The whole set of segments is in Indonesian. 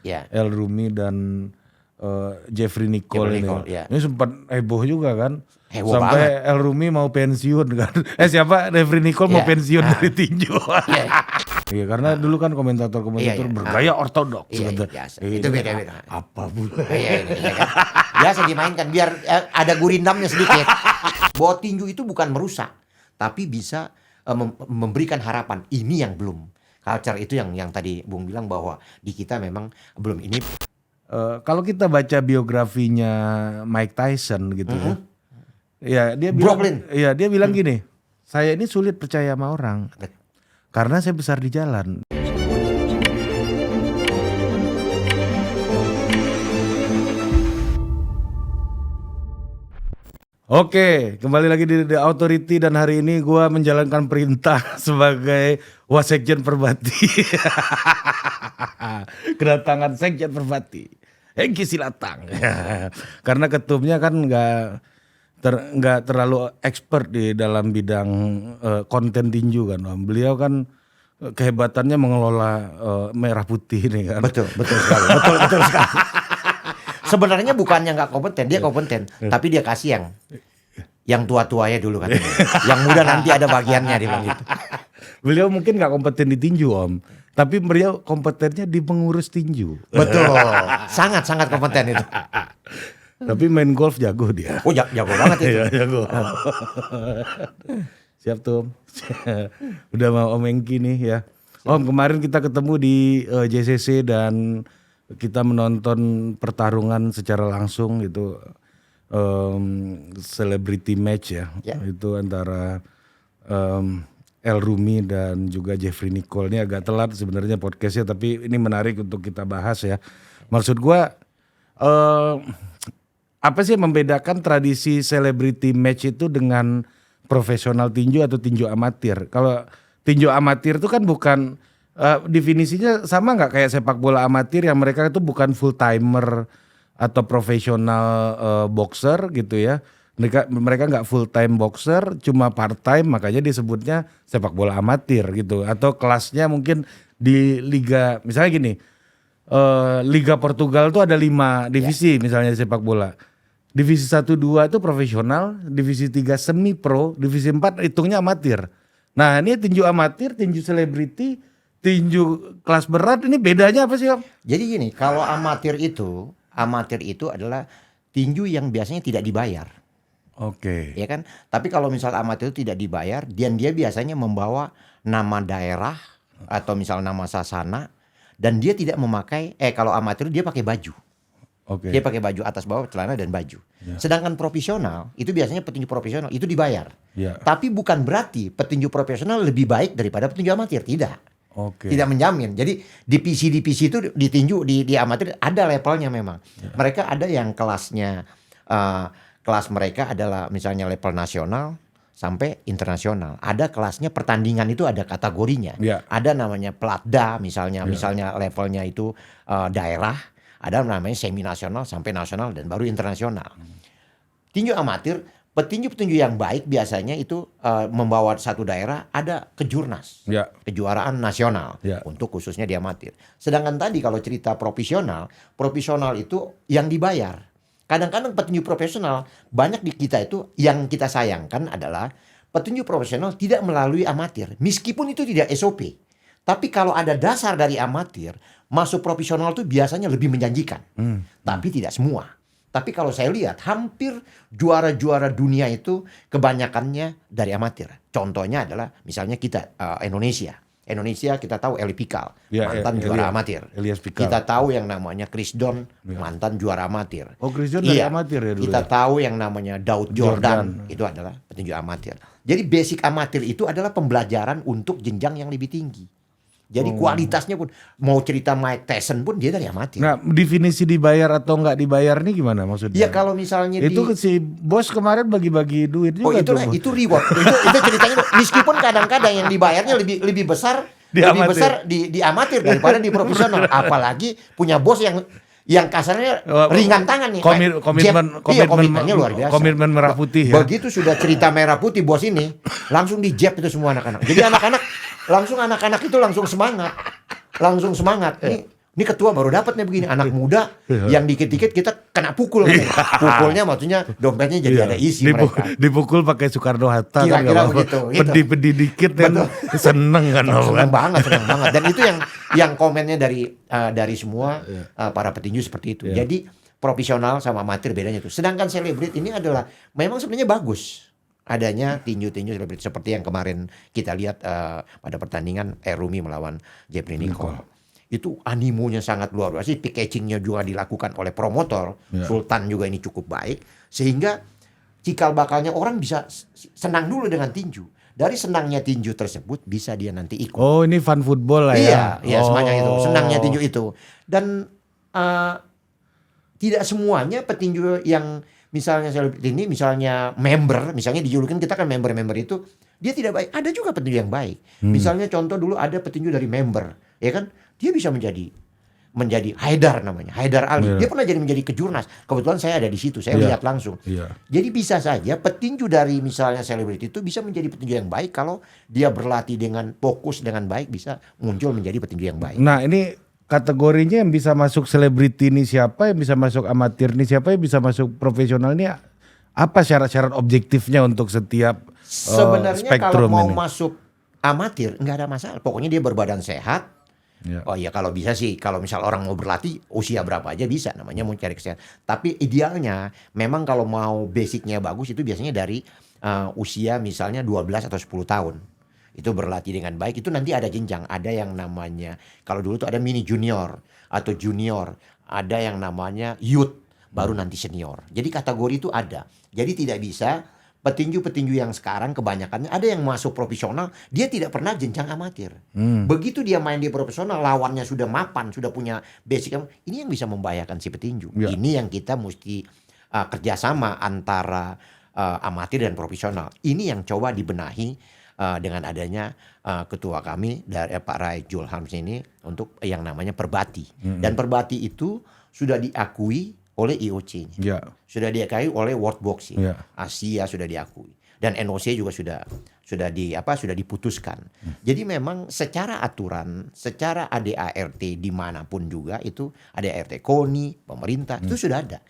Ya. El Rumi dan Jeffrey Nicole ini. Ya. Ini sempat heboh juga kan. Heboh sampai banget. El Rumi mau pensiun kan. Siapa? Jeffrey Nicole mau pensiun dari tinju. Iya, karena dulu kan komentator-komentator bergaya ortodoks. Iya, biasa. Itu beda-beda. Apa pula? Iya kan? Biasa dimainkan biar ada gurindamnya sedikit. Bahwa tinju itu bukan merusak, tapi bisa memberikan harapan. Ini yang belum. Culture itu yang tadi Bung bilang bahwa di kita memang belum ini. Kalau kita baca biografinya Mike Tyson gitu ya dia bilang, dia bilang gini, saya ini sulit percaya sama orang karena saya besar di jalan. Oke, kembali lagi di The Authority dan hari ini gue menjalankan perintah sebagai Wasekjen Perbati. Kedatangan Sekjen Perbati, Hengki Silatang. Karena ketumnya kan nggak terlalu expert di dalam bidang konten tinju kan, Om. Beliau kan kehebatannya mengelola merah putih ini kan. Betul sekali. Betul sekali. Sebenarnya bukannya nggak kompeten, dia kompeten, tapi dia kasih yang tua-tuanya dulu kan. Yang muda nanti ada bagiannya dia bilang gitu. Beliau mungkin nggak kompeten di tinju, Om, tapi beliau kompetennya di mengurus tinju. Betul, sangat kompeten itu. Tapi main golf jago dia. Oh jago banget itu. Jago. Siap tuh. Udah mau Om Hengki nih ya. Om, kemarin kita ketemu di JCC dan kita menonton pertarungan secara langsung gitu, celebrity match ya. Itu antara El Rumi dan juga Jeffrey Nicole. Ini agak telat sebenarnya podcastnya, tapi ini menarik untuk kita bahas ya. Maksud gua apa sih yang membedakan tradisi celebrity match itu dengan profesional tinju atau tinju amatir? Kalau tinju amatir itu kan bukan definisinya sama nggak kayak sepak bola amatir yang mereka itu bukan full timer atau profesional boxer gitu ya. Mereka nggak full time boxer, cuma part time, makanya disebutnya sepak bola amatir gitu. Atau kelasnya mungkin di liga, misalnya gini, Liga Portugal tuh ada 5 divisi misalnya di sepak bola. Divisi 1-2 itu profesional, divisi 3 semi pro, divisi 4 hitungnya amatir. Nah ini tinju amatir, tinju selebriti, tinju kelas berat, ini bedanya apa sih, Om? Jadi gini, kalau amatir itu adalah tinju yang biasanya tidak dibayar. Oke. Ya kan? Tapi kalau misal amatir itu tidak dibayar, dan dia biasanya membawa nama daerah atau misal nama sasana, dan dia tidak memakai, kalau amatir dia pakai baju. Oke. Dia pakai baju atas bawah, celana dan baju. Ya. Sedangkan profesional, itu biasanya petinju profesional, itu dibayar. Ya. Tapi bukan berarti petinju profesional lebih baik daripada petinju amatir, tidak. Oke. Tidak menjamin. Jadi divisi itu di tinju di amatir ada levelnya memang. Ya. Mereka ada yang kelasnya kelas mereka adalah misalnya level nasional sampai internasional. Ada kelasnya pertandingan itu ada kategorinya. Ya. Ada namanya Platda misalnya levelnya itu daerah. Ada namanya semi nasional sampai nasional dan baru internasional. Tinju amatir, petinju-petinju yang baik biasanya itu membawa satu daerah ada kejurnas, kejuaraan nasional untuk khususnya di amatir. Sedangkan tadi kalau cerita profesional itu yang dibayar. Kadang-kadang petinju profesional banyak di kita itu yang kita sayangkan adalah petinju profesional tidak melalui amatir, meskipun itu tidak SOP. Tapi kalau ada dasar dari amatir, masuk profesional itu biasanya lebih menjanjikan. Tapi tidak semua. Tapi kalau saya lihat hampir juara-juara dunia itu kebanyakannya dari amatir. Contohnya adalah misalnya kita Indonesia. Indonesia kita tahu Eli Pikal, mantan juara amatir. Kita tahu yang namanya Chris Don, mantan juara amatir. Oh, Chris Don dari amatir ya dulu. Kita tahu yang namanya Daud Jordan, itu adalah petinju amatir. Jadi basic amatir itu adalah pembelajaran untuk jenjang yang lebih tinggi. Jadi kualitasnya pun, mau cerita Mike Tyson pun dia dari amatir. Nah, definisi dibayar atau nggak dibayar nih gimana maksudnya? Ya kalau misalnya itu si bos kemarin bagi-bagi duit juga. Itu reward. itu ceritanya. Meskipun kadang-kadang yang dibayarnya lebih besar di amatir daripada di profesional. Apalagi punya bos yang kasarnya ringan tangan nih. Komitmennya luar biasa. Komitmen merah putih ya. Begitu sudah cerita merah putih bos ini, langsung di jab itu semua anak-anak. Jadi anak-anak itu langsung semangat. Ini Ini ketua baru dapat nih begini, anak muda yang dikit-dikit kita kena pukul. Pukulnya maksudnya dompetnya jadi ada isi mereka. Dipukul pakai Soekarno-Hatta kan, Kira-kira begitu. Pedih-pedih dikit kan seneng kan. Seneng banget. Dan itu yang komennya dari semua para petinju seperti itu. Jadi profesional sama amatir bedanya itu. Sedangkan selebriti ini adalah memang sebenarnya bagus adanya tinju-tinju selebriti seperti yang kemarin kita lihat pada pertandingan Rumi melawan Jeffrey Nicole. Itu animonya sangat luar biasa, packagingnya juga dilakukan oleh promotor, Sultan juga ini cukup baik, sehingga cikal bakalnya orang bisa senang dulu dengan tinju. Dari senangnya tinju tersebut bisa dia nanti ikut. Oh, ini fun football lah ya? Iya, semacam itu, senangnya tinju itu. Dan tidak semuanya petinju yang misalnya selebriti ini, misalnya member, misalnya dijulukin kita kan member-member itu, dia tidak baik. Ada juga petinju yang baik. Misalnya contoh dulu ada petinju dari member, ya kan? Dia bisa menjadi Haidar namanya, Haidar Ali. Dia pernah menjadi kejurnas. Kebetulan saya ada di situ, saya lihat langsung. Jadi bisa saja petinju dari misalnya selebriti itu bisa menjadi petinju yang baik kalau dia berlatih dengan fokus dengan baik, bisa muncul menjadi petinju yang baik. Nah, ini kategorinya yang bisa masuk selebriti ini siapa, yang bisa masuk amatir ini siapa, yang bisa masuk profesional ini apa syarat-syarat objektifnya untuk setiap sebenarnya spektrum kalau mau ini? masuk amatir nggak ada masalah. Pokoknya dia berbadan sehat. Oh iya, kalau bisa sih, kalau misal orang mau berlatih usia berapa aja bisa, namanya mau cari kesehatan. Tapi idealnya memang kalau mau basicnya bagus itu biasanya dari usia misalnya 12 atau 10 tahun. Itu berlatih dengan baik, itu nanti ada jenjang. Ada yang namanya, kalau dulu tuh ada mini junior atau junior. Ada yang namanya youth, baru nanti senior. Jadi kategori itu ada. Jadi tidak bisa petinju-petinju yang sekarang kebanyakannya ada yang masuk profesional, dia tidak pernah jenjang amatir. Begitu dia main di profesional, lawannya sudah mapan, sudah punya basic. Ini yang bisa membahayakan si petinju. Ini yang kita mesti kerjasama antara amatir dan profesional. Ini yang coba dibenahi dengan adanya ketua kami dari Pak Raid Julhams ini untuk yang namanya Perbati. Dan Perbati itu sudah diakui oleh IOC, sudah diakui oleh World Boxing, Asia sudah diakui, dan NOC juga sudah diputuskan. Jadi memang secara aturan, secara ADART dimanapun juga itu ADART KONI, pemerintah itu sudah ada.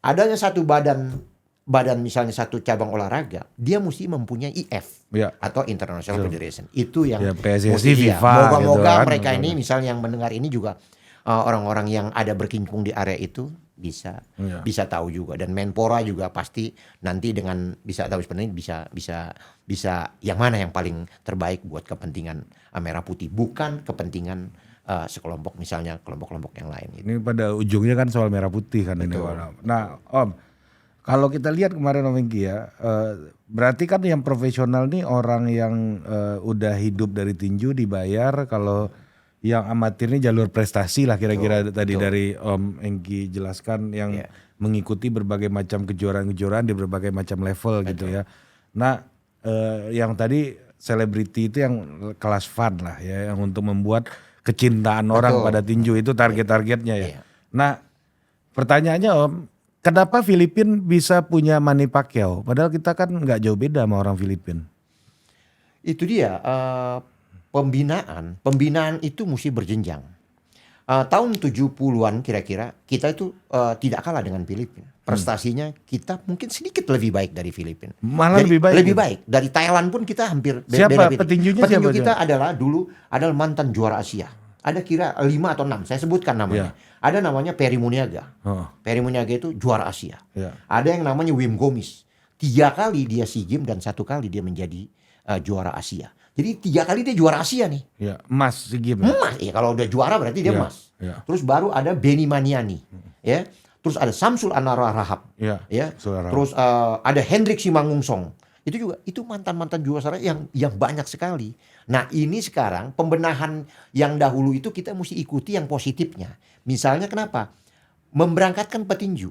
Adanya satu badan misalnya satu cabang olahraga, dia mesti mempunyai IF atau International Federation. Itu yang PSSI, FIFA. Moga-moga gitu mereka ini misalnya yang mendengar ini juga orang-orang yang ada berkecimpung di area itu bisa tahu juga, dan Menpora juga pasti nanti dengan bisa tahu sebenarnya bisa yang mana yang paling terbaik buat kepentingan Merah Putih, bukan kepentingan sekelompok misalnya kelompok-kelompok yang lain. Ini pada ujungnya kan soal Merah Putih kan. Betul. Ini. Nah, Om, kalau kita lihat kemarin Om Engki ya, berarti kan yang profesional nih orang yang udah hidup dari tinju dibayar, kalau yang amatir ini jalur prestasi lah kira-kira tadi dari Om Engki jelaskan, yang mengikuti berbagai macam kejuaraan-kejuaraan di berbagai macam level gitu ya. Nah, yang tadi selebriti itu yang kelas fun lah ya, yang untuk membuat kecintaan orang pada tinju itu target-targetnya ya. Nah, pertanyaannya Om, kenapa Filipina bisa punya Manny Pacquiao padahal kita kan nggak jauh beda sama orang Filipina? Itu dia. Pembinaan itu mesti berjenjang. Tahun 70-an kira-kira kita itu tidak kalah dengan Filipina. Prestasinya kita mungkin sedikit lebih baik dari Filipina. Malah lebih baik. Lebih baik. Dari Thailand pun kita hampir siapa beda. petinjunya? Petinju kita adalah mantan juara Asia. Ada kira 5 atau 6, saya sebutkan namanya. Ada namanya Perry Muniaga. Perry Muniaga itu juara Asia. Ada yang namanya Wim Gomis. 3 kali dia SEA Games dan 1 kali dia menjadi juara Asia. Jadi 3 kali dia juara Asia nih. Emas SEA Games. Emas, ya kalau udah juara berarti dia emas. Terus baru ada Benny Maniani, ya. Terus ada Samsul Anwar Rahab, ya. Terus ada Hendrik Simangungsong. Itu mantan-mantan juara yang banyak sekali. Nah, ini sekarang pembenahan yang dahulu itu kita mesti ikuti yang positifnya. Misalnya kenapa? Memberangkatkan petinju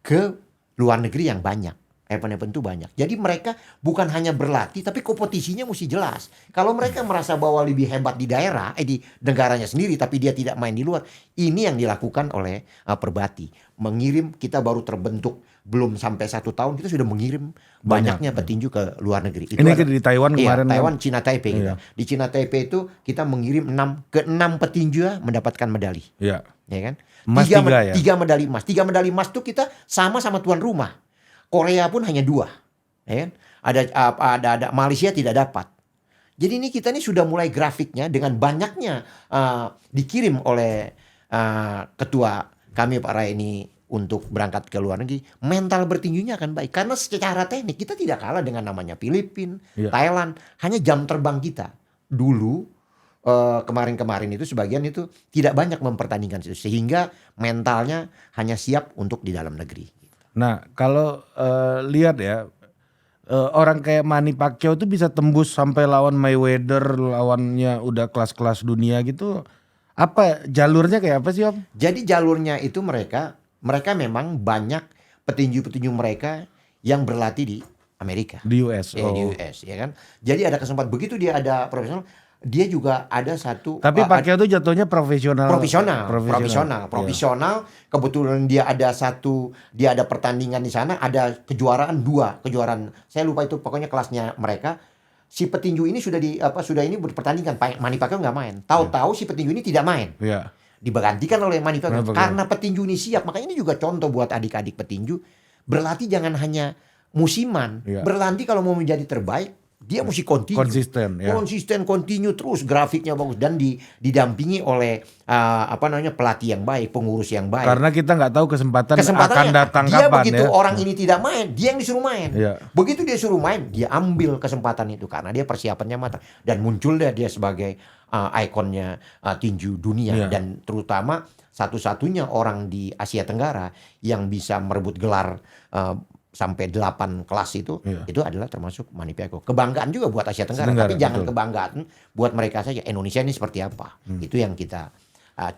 ke luar negeri yang banyak. event-event itu banyak. Jadi mereka bukan hanya berlatih, tapi kompetisinya mesti jelas. Kalau mereka merasa bahwa lebih hebat di daerah, di negaranya sendiri, tapi dia tidak main di luar, ini yang dilakukan oleh Perbati. Mengirim, kita baru terbentuk belum sampai 1 tahun, kita sudah mengirim banyaknya petinju ke luar negeri. Itu Ini di Taiwan kemarin. Taiwan, Cina Taipei. Iya. Di Cina Taipei itu kita mengirim 6 petinju mendapatkan medali. Iya. Ya kan? Emas 3 ya? 3 medali emas. 3 medali emas itu kita sama tuan rumah. Korea pun hanya 2. Ya kan? Ada Malaysia tidak dapat. Jadi ini kita sudah mulai grafiknya dengan banyaknya dikirim oleh ketua kami Pak Rai ini untuk berangkat ke luar negeri, mental bertinjunya akan baik. Karena secara teknik kita tidak kalah dengan namanya Filipina, Thailand. Hanya jam terbang kita. Dulu kemarin-kemarin itu sebagian itu tidak banyak mempertandingkan itu. Sehingga mentalnya hanya siap untuk di dalam negeri. Nah kalau lihat ya, orang kayak Manny Pacquiao itu bisa tembus sampai lawan Mayweather, lawannya udah kelas-kelas dunia gitu. Apa jalurnya kayak apa sih Om? Jadi jalurnya itu mereka memang banyak petinju-petinju mereka yang berlatih di Amerika. Di US. Di US ya kan. Jadi ada kesempatan begitu dia ada profesional, dia juga ada satu. Tapi Pacquiao itu jatuhnya profesional. Profesional. Kebetulan dia ada pertandingan di sana, ada kejuaraan 2 kejuaraan. Saya lupa itu pokoknya kelasnya mereka. Si petinju ini sudah ini berpertandingan. Manny Pacquiao nggak main. Tahu-tahu si petinju ini tidak main. Iya. Digantikan oleh Manny Pacquiao karena petinju ini siap. Makanya ini juga contoh buat adik-adik petinju, berlatih jangan hanya musiman. Berlatih kalau mau menjadi terbaik, dia mesti konsisten, continue terus, grafiknya bagus dan didampingi oleh pelatih yang baik, pengurus yang baik. Karena kita nggak tahu kesempatan akan datang dia kapan. Begitu orang ini tidak main, dia yang disuruh main. Begitu dia suruh main, dia ambil kesempatan itu karena dia persiapannya matang dan muncul dia sebagai ikonnya tinju dunia dan terutama satu-satunya orang di Asia Tenggara yang bisa merebut gelar sampai 8 kelas itu adalah termasuk Manny Pacquiao. Kebanggaan juga buat Asia Tenggara, tapi jangan kebanggaan buat mereka saja. Indonesia ini seperti apa? Itu yang kita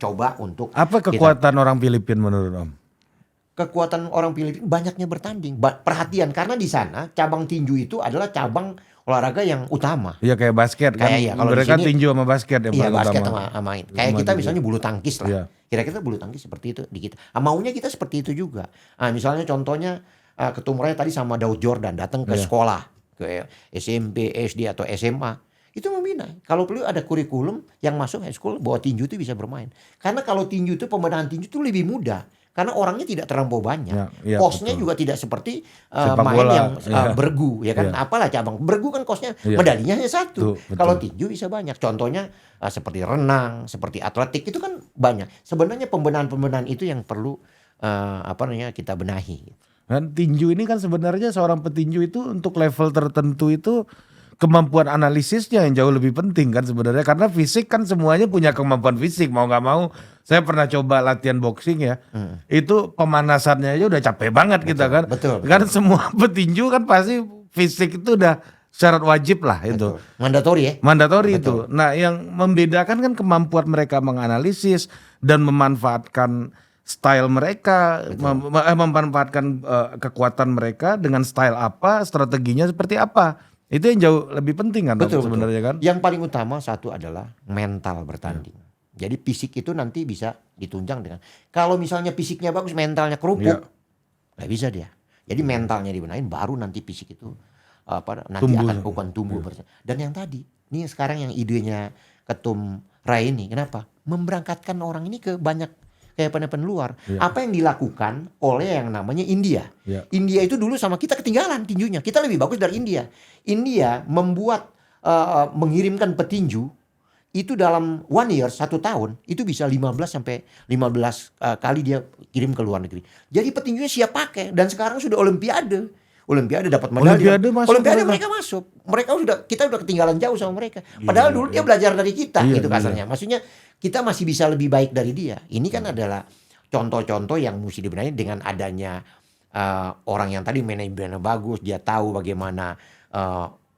coba untuk. Apa kekuatan orang Filipina menurut Om? Kekuatan orang Filipina banyaknya bertanding. Perhatian karena di sana cabang tinju itu adalah cabang olahraga yang utama. Iya kayak basket kan. Kalau mereka sini, tinju sama basket yang paling basket utama. sama main. Kayak kita misalnya bulu tangkis lah. Kira-kira bulu tangkis seperti itu di kita. Maunya kita seperti itu juga. Misalnya contohnya Ketum Raya tadi sama Daud Jordan datang ke sekolah, ke SMP, SD atau SMA, itu membina. Kalau perlu ada kurikulum yang masuk high school bahwa tinju itu bisa bermain. Karena kalau tinju itu pembenahan tinju itu lebih mudah. Karena orangnya tidak terlampau banyak. Kosnya juga tidak seperti main bola, yang bergu ya kan. Apalah cabang bergu kan kosnya medalinya hanya 1. Kalau tinju bisa banyak. Contohnya seperti renang, seperti atletik itu kan banyak. Sebenarnya pembenahan itu yang perlu kita benahi. Dan tinju ini kan sebenarnya seorang petinju itu untuk level tertentu itu kemampuan analisisnya yang jauh lebih penting kan sebenarnya, karena fisik kan semuanya punya kemampuan fisik mau nggak mau. Saya pernah coba latihan boxing ya, itu pemanasannya aja udah capek banget kita kan. Betul. Kan semua petinju kan pasti fisik itu udah syarat wajib lah itu. Mandatori ya. Mandatori itu. Nah yang membedakan kan kemampuan mereka menganalisis dan memanfaatkan style mereka, memanfaatkan kekuatan mereka dengan style apa, strateginya seperti apa. Itu yang jauh lebih penting kan sebenarnya kan. Yang paling utama satu adalah mental bertanding. Jadi fisik itu nanti bisa ditunjang dengan, kalau misalnya fisiknya bagus, mentalnya kerupuk, nggak bisa dia. Jadi mentalnya dibenahin, baru nanti fisik itu nanti akan tumbuh. Dan yang tadi, ini sekarang yang idenya Ketum Rai ini, kenapa? Memberangkatkan orang ini ke banyak kayak event luar. Apa yang dilakukan oleh yang namanya India. India itu dulu sama kita ketinggalan tinjunya. Kita lebih bagus dari India. India membuat mengirimkan petinju itu dalam 1 year, 1 tahun itu bisa 15 sampai 15 kali dia kirim ke luar negeri. Jadi petinjunya siap pakai dan sekarang sudah Olimpiade dapat medali. Olimpiade mereka masuk. Kita udah ketinggalan jauh sama mereka. Padahal dulu dia belajar dari kita gitu kasarnya. Maksudnya kita masih bisa lebih baik dari dia. Ini kan adalah contoh-contoh yang mesti dibenahi dengan adanya orang yang tadi manajemennya bagus, dia tahu bagaimana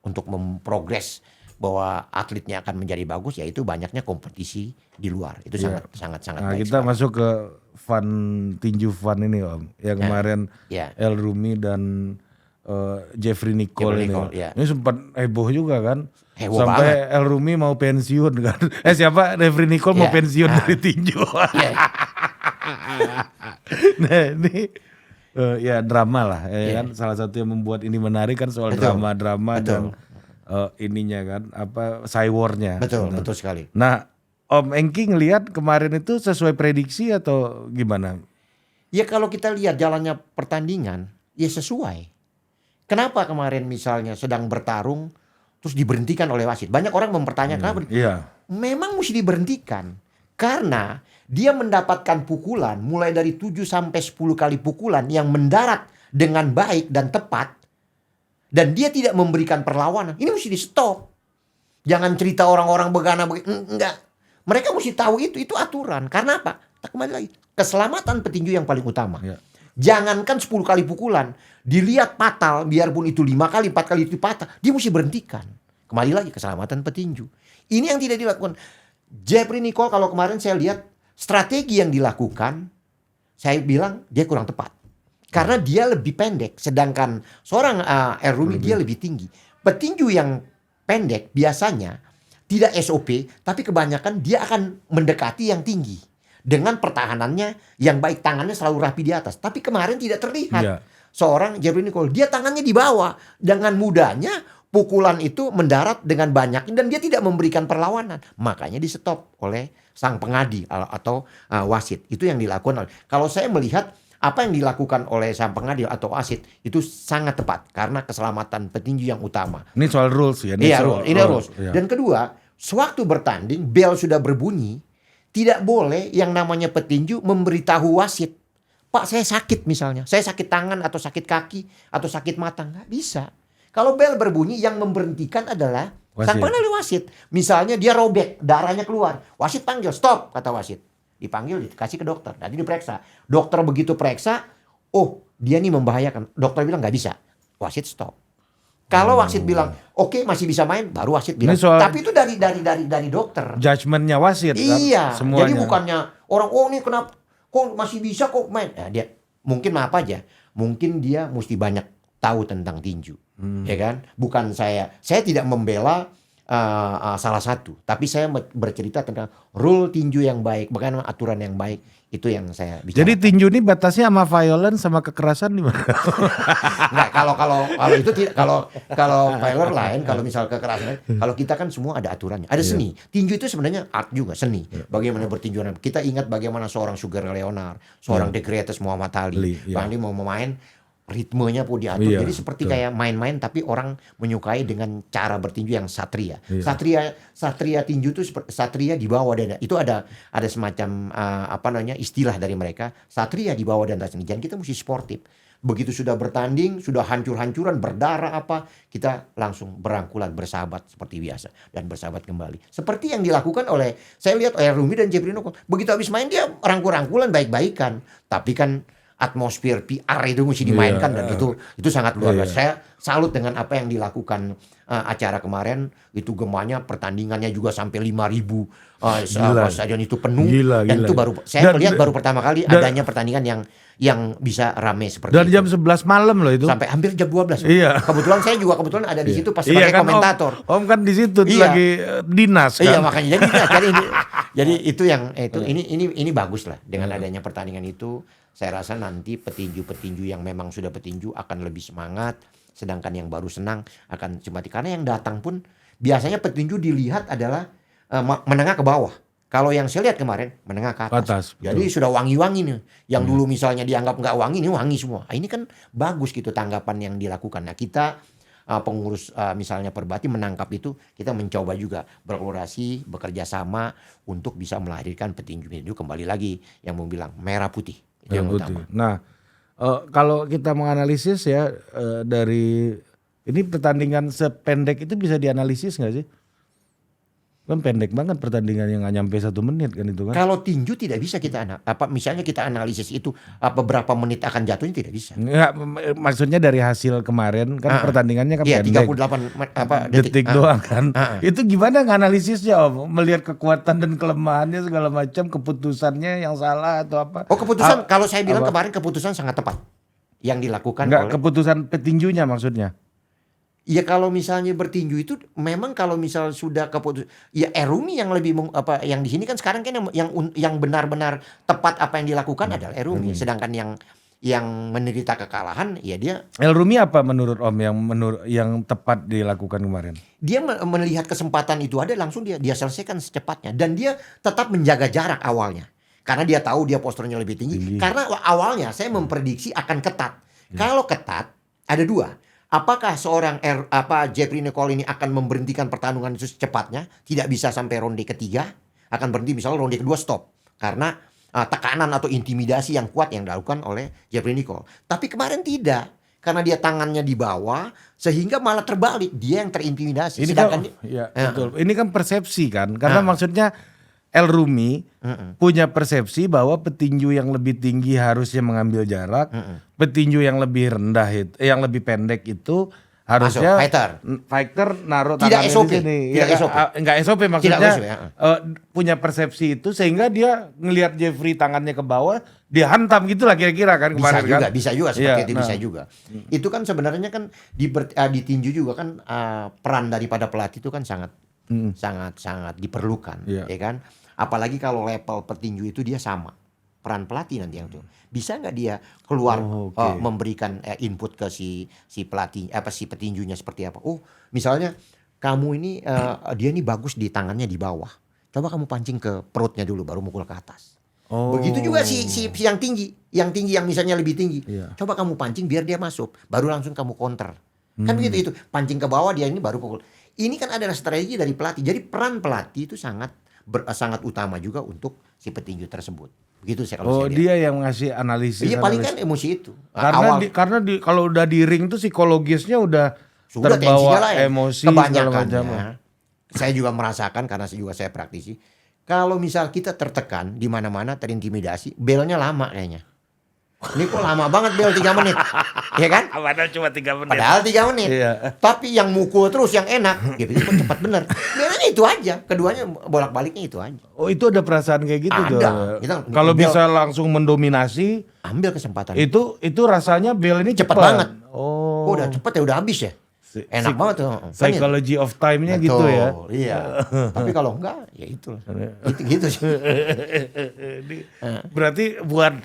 untuk memprogres bahwa atletnya akan menjadi bagus, yaitu banyaknya kompetisi di luar. Itu sangat baik. Kita masuk ke tinju fun ini Om. Yang kemarin El Rumi dan Jeffrey Nicole ini. Nicole, ya. Ini sempat heboh juga kan. Heboh Sampai El Rumi mau pensiun kan. Siapa? Jeffrey Nicole mau Ya. pensiun dari tinju. Ya, Nah ini ya drama lah Iya. kan, salah satu yang membuat ini menarik kan soal Betul. drama-drama dan ininya kan cywarnya. betul sekali. Nah Om Engki ngelihat kemarin itu sesuai prediksi atau gimana? Ya kalau kita lihat jalannya pertandingan, ya sesuai. Kenapa kemarin misalnya sedang bertarung terus diberhentikan oleh wasit? Banyak orang mempertanyakan, kenapa? Iya. Memang mesti diberhentikan. Karena dia mendapatkan pukulan mulai dari 7 sampai 10 kali pukulan yang mendarat dengan baik dan tepat. Dan dia tidak memberikan perlawanan. Ini mesti di stop. Jangan cerita orang-orang begana, enggak. Mereka mesti tahu itu aturan. Karena apa? Tak kembali lagi. Keselamatan petinju yang paling utama. Ya. Jangankan 10 kali pukulan. Dilihat fatal, biarpun itu 5 kali, 4 kali itu patah. Dia mesti berhentikan. Kembali lagi keselamatan petinju. Ini yang tidak dilakukan. Jeffrey Nicole kalau kemarin saya lihat strategi yang dilakukan, saya bilang dia kurang tepat. Karena dia lebih pendek. Sedangkan seorang El Rumi dia lebih tinggi. Petinju yang pendek biasanya tidak SOP, tapi kebanyakan dia akan mendekati yang tinggi. Dengan pertahanannya yang baik, tangannya selalu rapi di atas. Tapi kemarin tidak terlihat. Iya. Seorang Jeffrey Nicole, dia tangannya di bawah. Dengan mudahnya pukulan itu mendarat dengan banyak dan dia tidak memberikan perlawanan. Makanya di stop oleh sang pengadi atau wasit. Itu yang dilakukan. Kalau saya melihat apa yang dilakukan oleh sang pengadi atau wasit itu sangat tepat. Karena keselamatan petinju yang utama. Ini soal rules ya. Iya, soal ini rules. Iya. Dan kedua, sewaktu bertanding, bel sudah berbunyi, tidak boleh yang namanya petinju memberitahu wasit, Pak saya sakit misalnya, saya sakit tangan atau sakit kaki atau sakit mata, nggak bisa. Kalau bel berbunyi yang memberhentikan adalah sang pengendali wasit. Misalnya dia robek, darahnya keluar, wasit panggil, stop kata wasit. Dipanggil, dikasih ke dokter, nanti diperiksa. Dokter begitu periksa, oh dia nih membahayakan. Dokter bilang nggak bisa, wasit stop. Kalau wasit bilang oke, masih bisa main, baru wasit bilang. Tapi itu dari dokter. Judgementnya wasit. Iya. Kan? Semuanya. Jadi bukannya orang ini kenapa kok masih bisa kok main. Nah, dia mungkin apa aja. Mungkin dia mesti banyak tahu tentang tinju, ya kan? Bukan saya tidak membela salah satu, tapi saya bercerita tentang rule tinju yang baik, bagaimana aturan yang baik, itu yang saya bicara. Jadi tinju ini batasnya sama violence sama kekerasan di mana? Nggak, kalau itu tidak, kalau violence lain, kalau misal kekerasan, kalau kita kan semua ada aturannya, ada seni. Tinju itu sebenarnya art juga, seni. Bagaimana bertinju. Kita ingat bagaimana seorang Sugar Leonard, seorang De Greates Muhammad Ali, Bang Ali mau memain, ritmenya pun diatur. Iya, Jadi seperti betul. kayak main-main tapi orang menyukai dengan cara bertinju yang satria. Iya. Satria tinju itu satria di bawah dada. Itu ada semacam istilah dari mereka. Satria di bawah dada seni. Dan kita mesti sportif. Begitu sudah bertanding, sudah hancur-hancuran, berdarah kita langsung berangkulan, bersahabat seperti biasa dan bersahabat kembali. Seperti yang dilakukan oleh saya lihat oleh Rumi dan Jeffrey Nicole. Begitu habis main dia rangkul-rangkulan baik-baikan. Tapi kan atmosfer PR itu mesti dimainkan dan itu sangat luar biasa. Saya salut dengan apa yang dilakukan acara kemarin. Itu gemanya, pertandingannya juga sampai 5.000 stadion itu penuh. Dan itu baru saya melihat baru pertama kali adanya pertandingan yang bisa rame seperti dan itu. jam 11 malam loh itu. Sampai hampir jam 12. Iya. Kebetulan saya juga ada di situ pas sebagai kan, komentator. Om kan di situ lagi dinas kan. Iya, makanya jadi itu yang ini bagus lah dengan adanya pertandingan itu. Saya rasa nanti petinju-petinju yang memang sudah petinju akan lebih semangat, sedangkan yang baru senang akan simpati. Karena yang datang pun biasanya petinju dilihat adalah menengah ke bawah. Kalau yang saya lihat kemarin menengah ke atas. Jadi sudah wangi-wangi nih. Yang dulu misalnya dianggap nggak wangi, ini wangi semua. Ini kan bagus gitu tanggapan yang dilakukan. Nah kita pengurus misalnya Perbati menangkap itu, kita mencoba juga berkolaborasi, bekerja sama untuk bisa melahirkan petinju-petinju kembali lagi yang mau bilang merah putih. Itu yang utama. Nah, kalau kita menganalisis ya dari ini pertandingan sependek itu bisa dianalisis nggak sih? Kan pendek banget pertandingan yang nggak nyampe 1 menit kan itu kan? Kalau tinju tidak bisa kita misalnya kita analisis itu berapa menit akan jatuhnya tidak bisa. Enggak, maksudnya dari hasil kemarin kan pertandingannya kan iya, pendek. 38 detik doang kan. Itu gimana nganalisisnya Om? Melihat kekuatan dan kelemahannya segala macam, keputusannya yang salah atau apa? Oh keputusan kalau saya bilang kemarin keputusan sangat tepat. yang dilakukan Enggak, oleh. keputusan petinjunya maksudnya. Ya kalau misalnya bertinju itu memang kalau misal sudah keputus, ya Erumi yang lebih yang di sini kan sekarang kan yang benar-benar tepat apa yang dilakukan adalah Erumi. Sedangkan yang menderita kekalahan ya El Rumi apa menurut Om yang tepat dilakukan kemarin? dia melihat kesempatan itu ada, langsung dia selesaikan secepatnya, dan dia tetap menjaga jarak awalnya. Karena dia tahu dia posturnya lebih tinggi. Karena awalnya saya memprediksi akan ketat. Kalau ketat ada dua. Apakah seorang Jeffrey Nicole ini akan memberhentikan pertarungan itu secepatnya, tidak bisa sampai ronde ketiga, akan berhenti misalnya ronde kedua stop karena tekanan atau intimidasi yang kuat yang dilakukan oleh Jeffrey Nicole. Tapi kemarin tidak, karena dia tangannya di bawah sehingga malah terbalik, dia yang terintimidasi. Ini sedangkan betul. Ini kan persepsi kan, karena maksudnya El Rumi punya persepsi bahwa petinju yang lebih tinggi harusnya mengambil jarak, petinju yang lebih rendah yang lebih pendek itu harusnya fighter naruh tidak tangannya SOP. di sini. Tidak SOP. Enggak SOP maksudnya. Tidak SOP, punya persepsi itu sehingga dia ngelihat Jeffrey tangannya ke bawah, dia hantam gitulah kira-kira kan kemarin kan. Bisa juga seperti itu, bisa juga. Itu kan sebenarnya kan di tinju juga kan peran daripada pelatih itu kan sangat diperlukan, ya kan? Apalagi kalau level petinju itu dia sama. Peran pelatih nanti yang itu. Bisa nggak dia keluar memberikan input ke si pelatih si petinjunya seperti apa? Oh, misalnya kamu ini dia ini bagus di tangannya di bawah. Coba kamu pancing ke perutnya dulu baru mukul ke atas. Begitu juga si yang tinggi yang misalnya lebih tinggi. Coba kamu pancing biar dia masuk, baru langsung kamu counter. Kan begitu itu. Pancing ke bawah dia ini baru pukul. Ini kan adalah strategi dari pelatih. Jadi peran pelatih itu sangat utama juga untuk si petinju tersebut. Begitu saya kalau saya lihat. Dia yang ngasih analisis. Iya paling kan emosi itu. Karena kalau udah di ring tuh psikologisnya udah sudah terbawa emosi kebanyakannya. Saya juga merasakan karena saya praktisi. Kalau misal kita tertekan di mana-mana terintimidasi, belnya lama kayaknya. Ini kok lama banget bel 3 menit. Ya kan? Padahal cuma 3 menit. Padahal 3 menit. Iya. Tapi yang mukul terus yang enak, gitu kok cepat bener. Belnya itu aja, keduanya bolak-baliknya itu aja. Oh, itu ada perasaan kayak gitu tuh. Kalau bisa langsung mendominasi, ambil kesempatan. Itu rasanya bel ini cepat banget. Oh, udah cepet ya udah habis ya. Enak banget tuh. Psychology of time-nya gitu ya. Iya. Tapi kalau enggak ya itu. Gitu sih. Berarti buat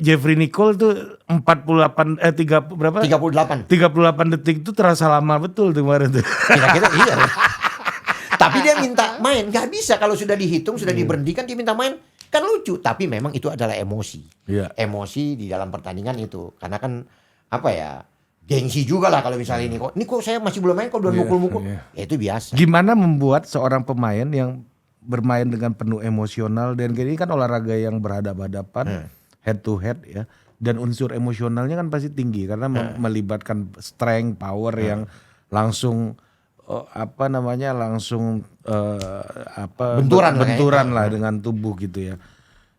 Jeffrey Nicole tuh 38 detik itu terasa lama betul tuh kemarin tuh. Kira-kira iya. Tapi dia minta main, nggak bisa kalau sudah dihitung, sudah diberhentikan dia minta main. Kan lucu, tapi memang itu adalah emosi. Emosi di dalam pertandingan itu. Karena kan gengsi juga lah kalau misalnya ini kok saya masih belum main kok udah mukul-mukul. Ya itu biasa. Gimana membuat seorang pemain yang bermain dengan penuh emosional, dan ini kan olahraga yang berhadapan-hadapan, head to head ya, dan unsur emosionalnya kan pasti tinggi karena melibatkan strength, power yang langsung benturan lah dengan tubuh gitu ya.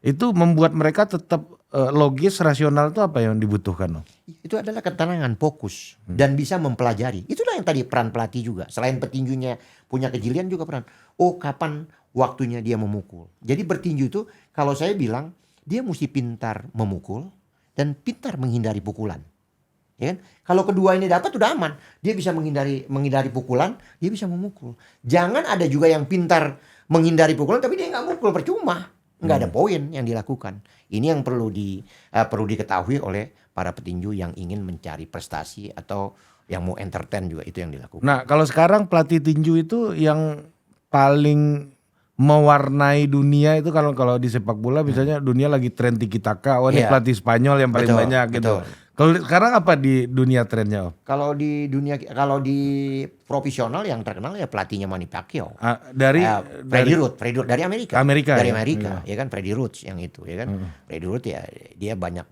Itu membuat mereka tetap logis, rasional itu apa yang dibutuhkan? Itu adalah ketenangan, fokus dan bisa mempelajari. Itulah yang tadi peran pelatih juga. Selain petinjunya punya kejelian juga peran. Oh, kapan waktunya dia memukul. Jadi bertinju itu kalau saya bilang dia mesti pintar memukul dan pintar menghindari pukulan. Ya kan? Kalau kedua ini dapat udah aman. Dia bisa menghindari pukulan, dia bisa memukul. Jangan ada juga yang pintar menghindari pukulan tapi dia nggak mukul, percuma. Nggak ada poin yang dilakukan. Ini yang perlu diketahui oleh para petinju yang ingin mencari prestasi atau yang mau entertain juga, itu yang dilakukan. Nah, kalau sekarang pelatih tinju itu yang paling mewarnai dunia itu kalau di sepak bola misalnya dunia lagi tren tiki taka, ini pelatih Spanyol yang paling banyak gitu. Kalau sekarang apa di dunia trennya? Kalau di profesional yang terkenal ya pelatihnya Manny Pacquiao. Freddie Roach dari Amerika. Dari Amerika, ya kan, Freddie Roach yang itu, ya kan. Freddie Roach ya dia banyak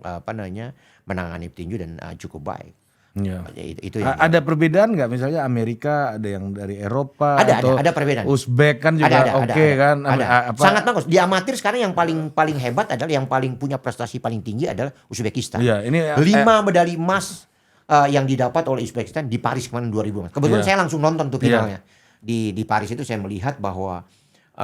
menangani petinju dan cukup baik. Ya. Itu ada perbedaan nggak, misalnya Amerika ada yang dari Eropa ada perbedaan. Uzbek kan juga kan. Sangat bagus. Di amatir sekarang yang paling hebat adalah yang paling punya prestasi paling tinggi adalah Uzbekistan. Ya, ini 5 medali emas yang didapat oleh Uzbekistan di Paris kemarin 2000. Kebetulan saya langsung nonton tuh finalnya. Di Paris itu saya melihat bahwa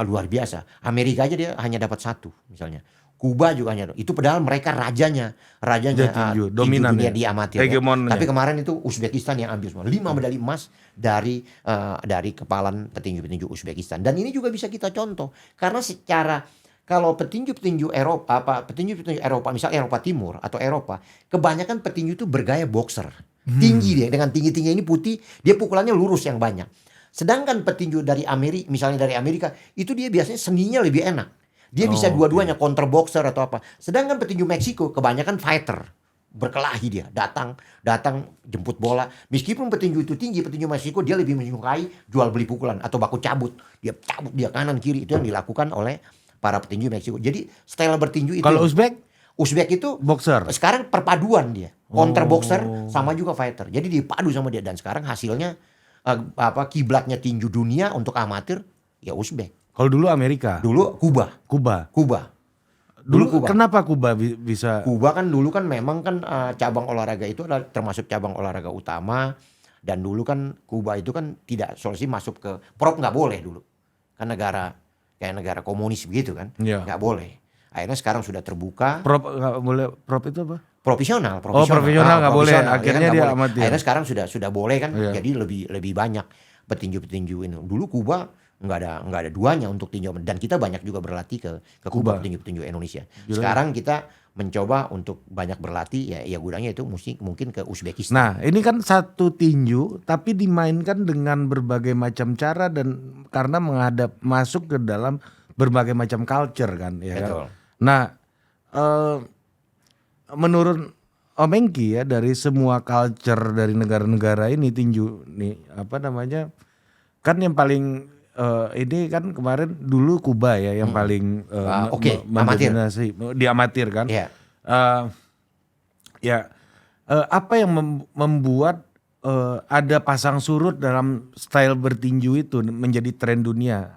luar biasa. Amerika aja dia hanya dapat 1 misalnya. Kuba juga hanya itu, padahal mereka rajanya Tinju, tinju dominan dunia ya. di amatir. Hegemonnya. Tapi kemarin itu Uzbekistan yang ambil semua 5 medali emas dari kepalan petinju-petinju Uzbekistan. Dan ini juga bisa kita contoh karena secara kalau petinju-petinju Eropa petinju-petinju Eropa misalnya Eropa Timur atau Eropa, kebanyakan petinju itu bergaya boxer. Tinggi dia, dengan tinggi-tinggi ini putih, dia pukulannya lurus yang banyak. Sedangkan petinju dari Amerika, misalnya dari Amerika, itu dia biasanya seninya lebih enak. Dia bisa dua-duanya, counter boxer atau apa. Sedangkan petinju Meksiko kebanyakan fighter. Berkelahi dia, datang jemput bola. Meskipun petinju itu tinggi, petinju Meksiko dia lebih menyukai jual beli pukulan atau baku cabut. Dia cabut dia kanan kiri, itu yang dilakukan oleh para petinju Meksiko. Jadi style bertinju itu. Kalau Uzbek itu boxer. sekarang perpaduan dia. Counter boxer sama juga fighter. Jadi dipadu sama dia, dan sekarang hasilnya kiblatnya tinju dunia untuk amatir ya Uzbek. Kalau dulu Amerika. Dulu Kuba. Dulu Kuba. Kenapa Kuba bisa? Kuba kan dulu kan memang kan cabang olahraga itu adalah termasuk cabang olahraga utama, dan dulu kan Kuba itu kan tidak solusi masuk ke prop, nggak boleh dulu. Kan kayak negara komunis begitu kan, nggak boleh. Akhirnya sekarang sudah terbuka. Prop nggak boleh, prop itu apa? Profesional. Profesional nggak boleh. Akhirnya dia amatir. Akhirnya sekarang sudah boleh kan, jadi lebih banyak petinju-petinju ini. Dulu Kuba nggak ada duanya untuk tinju, dan kita banyak juga berlatih ke Kuba petinju-petinju Indonesia. Sekarang kita mencoba untuk banyak berlatih ya gudangnya itu mungkin ke Uzbekistan. Nah, ini kan satu tinju tapi dimainkan dengan berbagai macam cara, dan karena masuk ke dalam berbagai macam culture kan, ya. Betul. Kan? Nah, menurut Om Hengki ya, dari semua culture dari negara-negara ini tinju nih kan yang paling ini kan kemarin dulu Kuba ya yang paling mendominasi di amatir kan. Yeah. Apa yang membuat ada pasang surut dalam style bertinju itu menjadi tren dunia?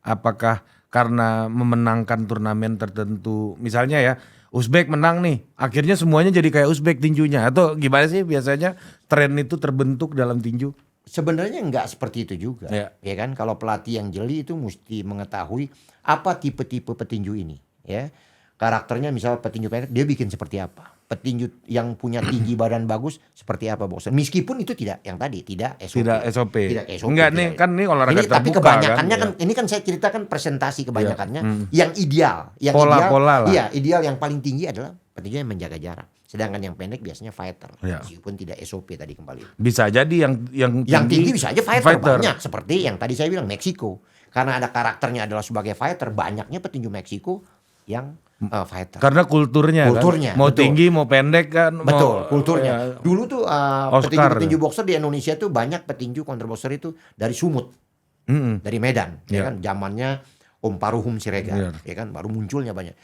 Apakah karena memenangkan turnamen tertentu, misalnya ya Uzbek menang nih, akhirnya semuanya jadi kayak Uzbek tinjunya, atau gimana sih biasanya tren itu terbentuk dalam tinju? Sebenarnya nggak seperti itu juga, ya kan? Kalau pelatih yang jeli itu mesti mengetahui apa tipe-tipe petinju ini, ya. Karakternya misal petinju pendek, dia bikin seperti apa. Petinju yang punya tinggi badan bagus seperti apa boxer. Meskipun itu tidak SOP. Tidak SOP. Enggak nih kan ini olahraga terbuka. Tapi kebanyakannya kan ini kan saya ceritakan presentasi kebanyakannya yang ideal, pola-pola lah. Iya, ideal yang paling tinggi adalah petinju yang menjaga jarak. Sedangkan yang pendek biasanya fighter, meskipun tidak SOP tadi kembali. Bisa jadi yang tinggi bisa aja fighter banyak, seperti yang tadi saya bilang Meksiko. Karena ada karakternya adalah sebagai fighter, banyaknya petinju Meksiko yang fighter. Karena kulturnya kan? Mau betul. Tinggi mau pendek kan. Betul, kulturnya. Dulu tuh petinju boxer di Indonesia tuh banyak petinju counter boxer itu dari Sumut. Dari Medan, ya kan? Zamannya Om Paruhum Siregar, ya kan? Baru munculnya banyak.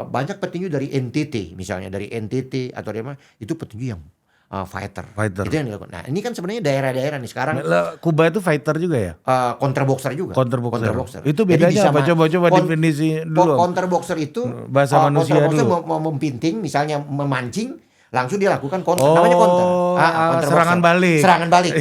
Banyak petinju dari NTT, misalnya dari NTT atau dari mana, itu petinju yang fighter. Itu yang dilakukan. Nah, ini kan sebenarnya daerah-daerah nih sekarang. Kuba itu fighter juga ya? Counter boxer juga. Counter boxer. Itu bedanya apa? Coba definisi dulu. Counter boxer itu bahasa manusia counter boxer dulu. mempinting, misalnya memancing, langsung dia lakukan counter. Namanya counter. Counter serangan balik. Serangan balik.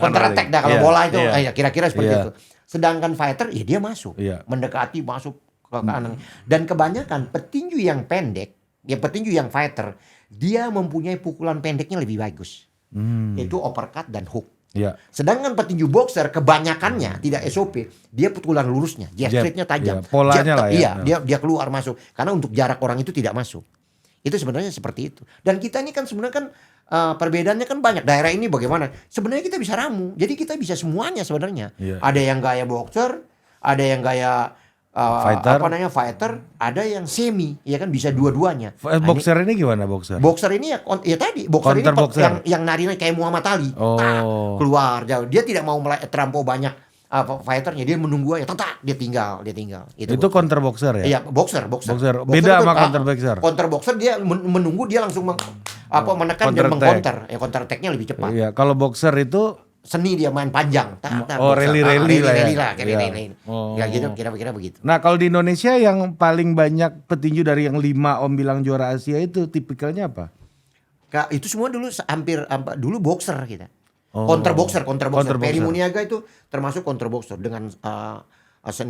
Counter attack dah kalau bola itu. Kira-kira seperti itu. Sedangkan fighter, ya dia masuk, mendekati, masuk ke kanan. Dan kebanyakan petinju yang pendek, ya petinju yang fighter, dia mempunyai pukulan pendeknya lebih bagus. Yaitu uppercut dan hook. Sedangkan petinju boxer kebanyakannya tidak SOP, dia pukulan lurusnya, jab straight-nya tajam. Polanya lah ya. Dia keluar masuk. Karena untuk jarak orang itu tidak masuk. Itu sebenarnya seperti itu. Dan kita ini kan sebenarnya kan perbedaannya kan banyak. Daerah ini bagaimana? Sebenarnya kita bisa ramu. Jadi kita bisa semuanya sebenarnya. Ada yang gaya boxer, ada yang gaya fighter, ada yang semi, ya kan, bisa dua-duanya. Boxer ini gimana boxer? Boxer ini ya tadi boxer ini yang nari kayak Muhammad Ali, keluar jauh. Dia tidak mau terlampau banyak fighternya, dia menunggu ya, dia tinggal. Itu counter boxer ya? Iya, boxer. Beda sama counter boxer. Counter boxer dia menunggu, dia langsung menekan dan mengcounter. Ya counter attack-nya lebih cepat. Iya, kalau boxer itu seni, dia main panjang. Rally lah ya. Ya gitu, kira-kira begitu. Nah, kalau di Indonesia yang paling banyak petinju dari yang 5 Om bilang juara Asia itu tipikalnya apa? Itu semua dulu dulu boxer kita. Counter boxer. Perry Muniaga itu termasuk counter boxer dengan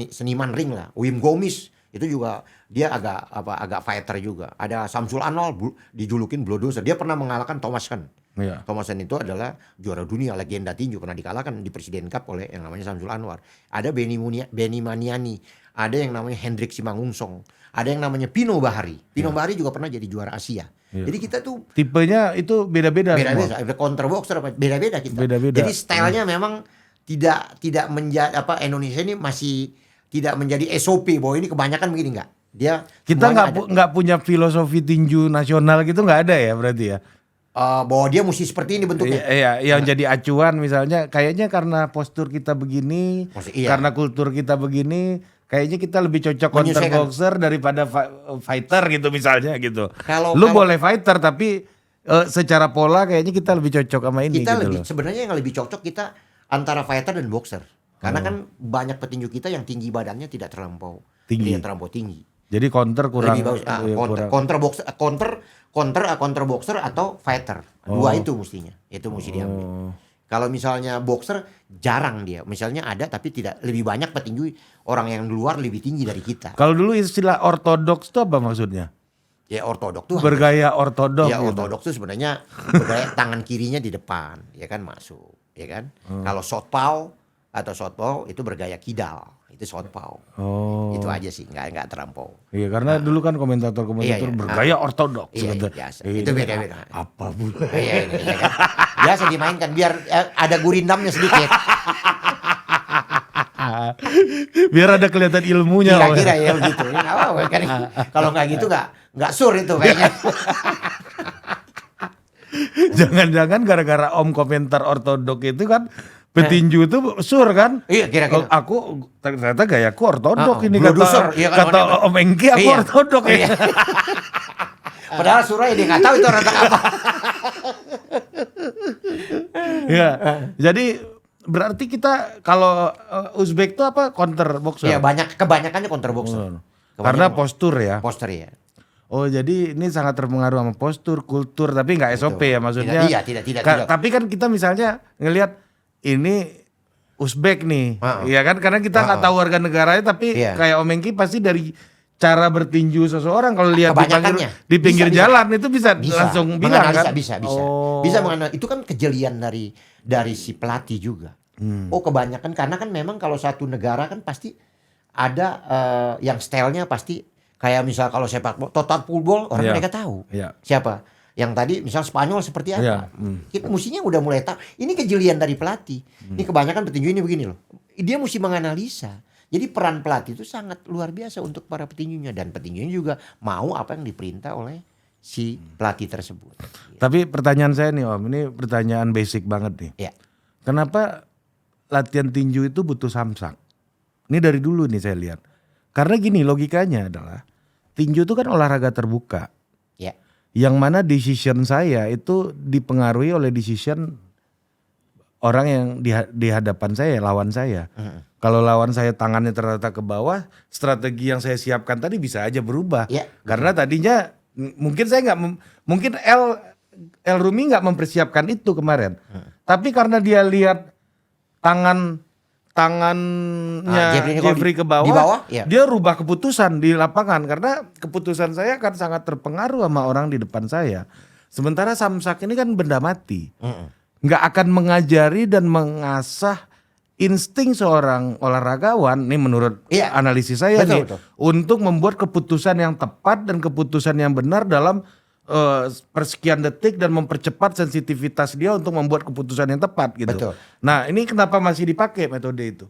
seniman ring lah. Wim Gomis Itu juga dia agak fighter juga. Ada Samsul Anwar dijulukin bulldozer. Dia pernah mengalahkan Thomas Kan. Iya. Thomas Kan itu adalah juara dunia, legenda tinju, pernah dikalahkan di Presiden Cup oleh yang namanya Samsul Anwar. Ada Benny Maniani, ada yang namanya Hendrik Simangungsong, ada yang namanya Pino Bahari. Pino Bahari juga pernah jadi juara Asia. Jadi kita tuh tipenya itu beda-beda semua. ada counter boxer beda-beda kita. Beda-beda. Jadi stylenya memang tidak menjadi Indonesia ini masih tidak menjadi SOP bahwa ini kebanyakan begini enggak. Kita semuanya ada. nggak punya filosofi tinju nasional gitu, nggak ada ya berarti ya. Bahwa dia mesti seperti ini bentuknya. Iya, yang jadi acuan misalnya kayaknya karena postur kita begini, Iya. karena kultur kita begini, kayaknya kita lebih cocok counter Menyesuaikan. boxer daripada fighter gitu misalnya gitu. Kalau Boleh fighter tapi secara pola kayaknya kita lebih cocok sama ini kita gitu lebih loh. sebenarnya yang lebih cocok kita antara fighter dan boxer. Karena kan banyak petinju kita yang tinggi badannya tidak terlampau tinggi. Jadi counter kurang. Lebih bagus. Counter boxer atau fighter. Dua itu mestinya. Itu mesti diambil. Kalau misalnya boxer jarang dia. Misalnya ada tapi tidak, lebih banyak petinju orang yang luar lebih tinggi dari kita. Kalau dulu istilah ortodoks itu apa maksudnya? Ya ortodok tuh Bergaya ortodok. ya gitu. ortodok tuh sebenarnya bergaya tangan kirinya di depan, ya kan masuk, ya kan. Kalau southpaw itu bergaya kidal, itu southpaw. Oh. Itu aja sih, nggak terlampau. Iya karena dulu kan komentator-komentator Iya. bergaya ortodoks. Iya, gitu. biasa. Ini Itu beda-beda. Apa pula? Iya, kan? Biasa dimainkan biar ada gurindamnya sedikit. Biar ada kelihatan ilmunya. Kira-kira ya gitu. Nggak apa-apa, kan. Kalau nggak gitu nggak sur itu kayaknya. Jangan-jangan gara-gara om komentar ortodok itu kan petinju itu sur kan? Iya, kira-kira. Aku ternyata gayaku ortodok ini bulldozer. kata, Iya kan, kata Om Engki aku Iya. ortodok ya. Iya. Padahal Suraya dia nggak tahu itu orang apa. Iya. Jadi berarti kita kalau Uzbek itu apa counter boxer? Iya, kebanyakannya counter boxer. Karena postur ya. Poster ya. Oh jadi ini sangat terpengaruh sama postur, kultur, tapi nggak SOP ya maksudnya. Tidak. Tapi kan kita misalnya ngelihat ini Uzbek nih, ya kan karena kita nggak tahu warga negaranya, tapi Iya. kayak Om Engki pasti dari cara bertinju seseorang kalau lihat Kebanyakannya. di pinggir Bisa. jalan itu bisa langsung bilang menganalisa, kan. bisa. Oh. Bisa menganalisa. Itu kan kejelian dari si pelatih juga. Oh kebanyakan karena kan memang kalau satu negara kan pasti ada yang stylenya pasti kayak misal kalau sepak bola, total football orang Iya. mereka tahu Iya. siapa. Yang tadi misal Spanyol seperti apa. Iya. Kita mestinya udah mulai tahu. Ini kejelian dari pelatih. Ini kebanyakan petinju ini begini loh. Dia mesti menganalisa. Jadi peran pelatih itu sangat luar biasa untuk para petinjunya dan petinjunya juga mau apa yang diperintah oleh si pelatih tersebut. Tapi pertanyaan saya nih Om, ini pertanyaan basic banget nih. Ya. Kenapa latihan tinju itu butuh samsak? Ini dari dulu nih saya lihat. Karena gini logikanya adalah tinju itu kan olahraga terbuka. Ya. Yang mana decision saya itu dipengaruhi oleh decision orang yang di hadapan saya, lawan saya. Kalau lawan saya tangannya ternyata ke bawah, strategi yang saya siapkan tadi bisa aja berubah. Ya, Karena tadinya mungkin saya mungkin El Rumi nggak mempersiapkan itu kemarin. Tapi karena dia lihat tangannya Jeffrey ke bawah, di bawah, ya. dia rubah keputusan di lapangan karena keputusan saya akan sangat terpengaruh sama orang di depan saya. Sementara samsak ini kan benda mati, nggak akan mengajari dan mengasah insting seorang olahragawan. Nih menurut Iya. analisis saya Betul, nih, betul. untuk membuat keputusan yang tepat dan keputusan yang benar dalam persekian detik dan mempercepat sensitivitas dia untuk membuat keputusan yang tepat gitu. Betul. Nah ini kenapa masih dipakai metode itu?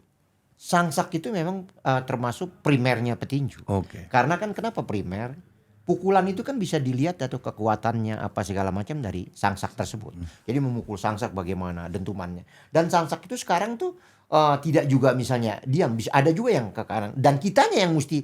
Samsak itu memang termasuk primernya petinju. Oke. Karena kan kenapa primer? Pukulan itu kan bisa dilihat atau kekuatannya apa segala macam dari samsak tersebut. Jadi memukul samsak bagaimana dentumannya. Dan samsak itu sekarang tuh tidak juga misalnya diam, bisa ada juga yang ke kanan. Dan kitanya yang mesti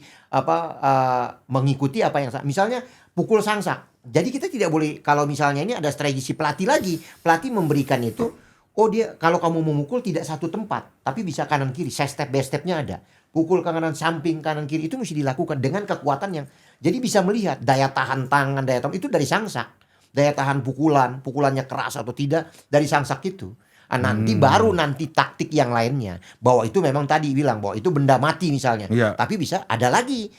mengikuti apa yang misalnya pukul samsak. Jadi kita tidak boleh kalau misalnya ini ada strategi pelatih lagi. Pelatih memberikan itu, oh dia kalau kamu memukul tidak satu tempat, tapi bisa kanan kiri, step by stepnya ada. Pukul ke kanan samping kanan kiri itu mesti dilakukan dengan kekuatan yang jadi bisa melihat daya tahan tangan, daya tahan itu dari samsak. Daya tahan pukulannya keras atau tidak dari samsak itu. Nanti baru nanti taktik yang lainnya. Bahwa itu memang tadi bilang bahwa itu benda mati misalnya. Iya. Tapi bisa ada lagi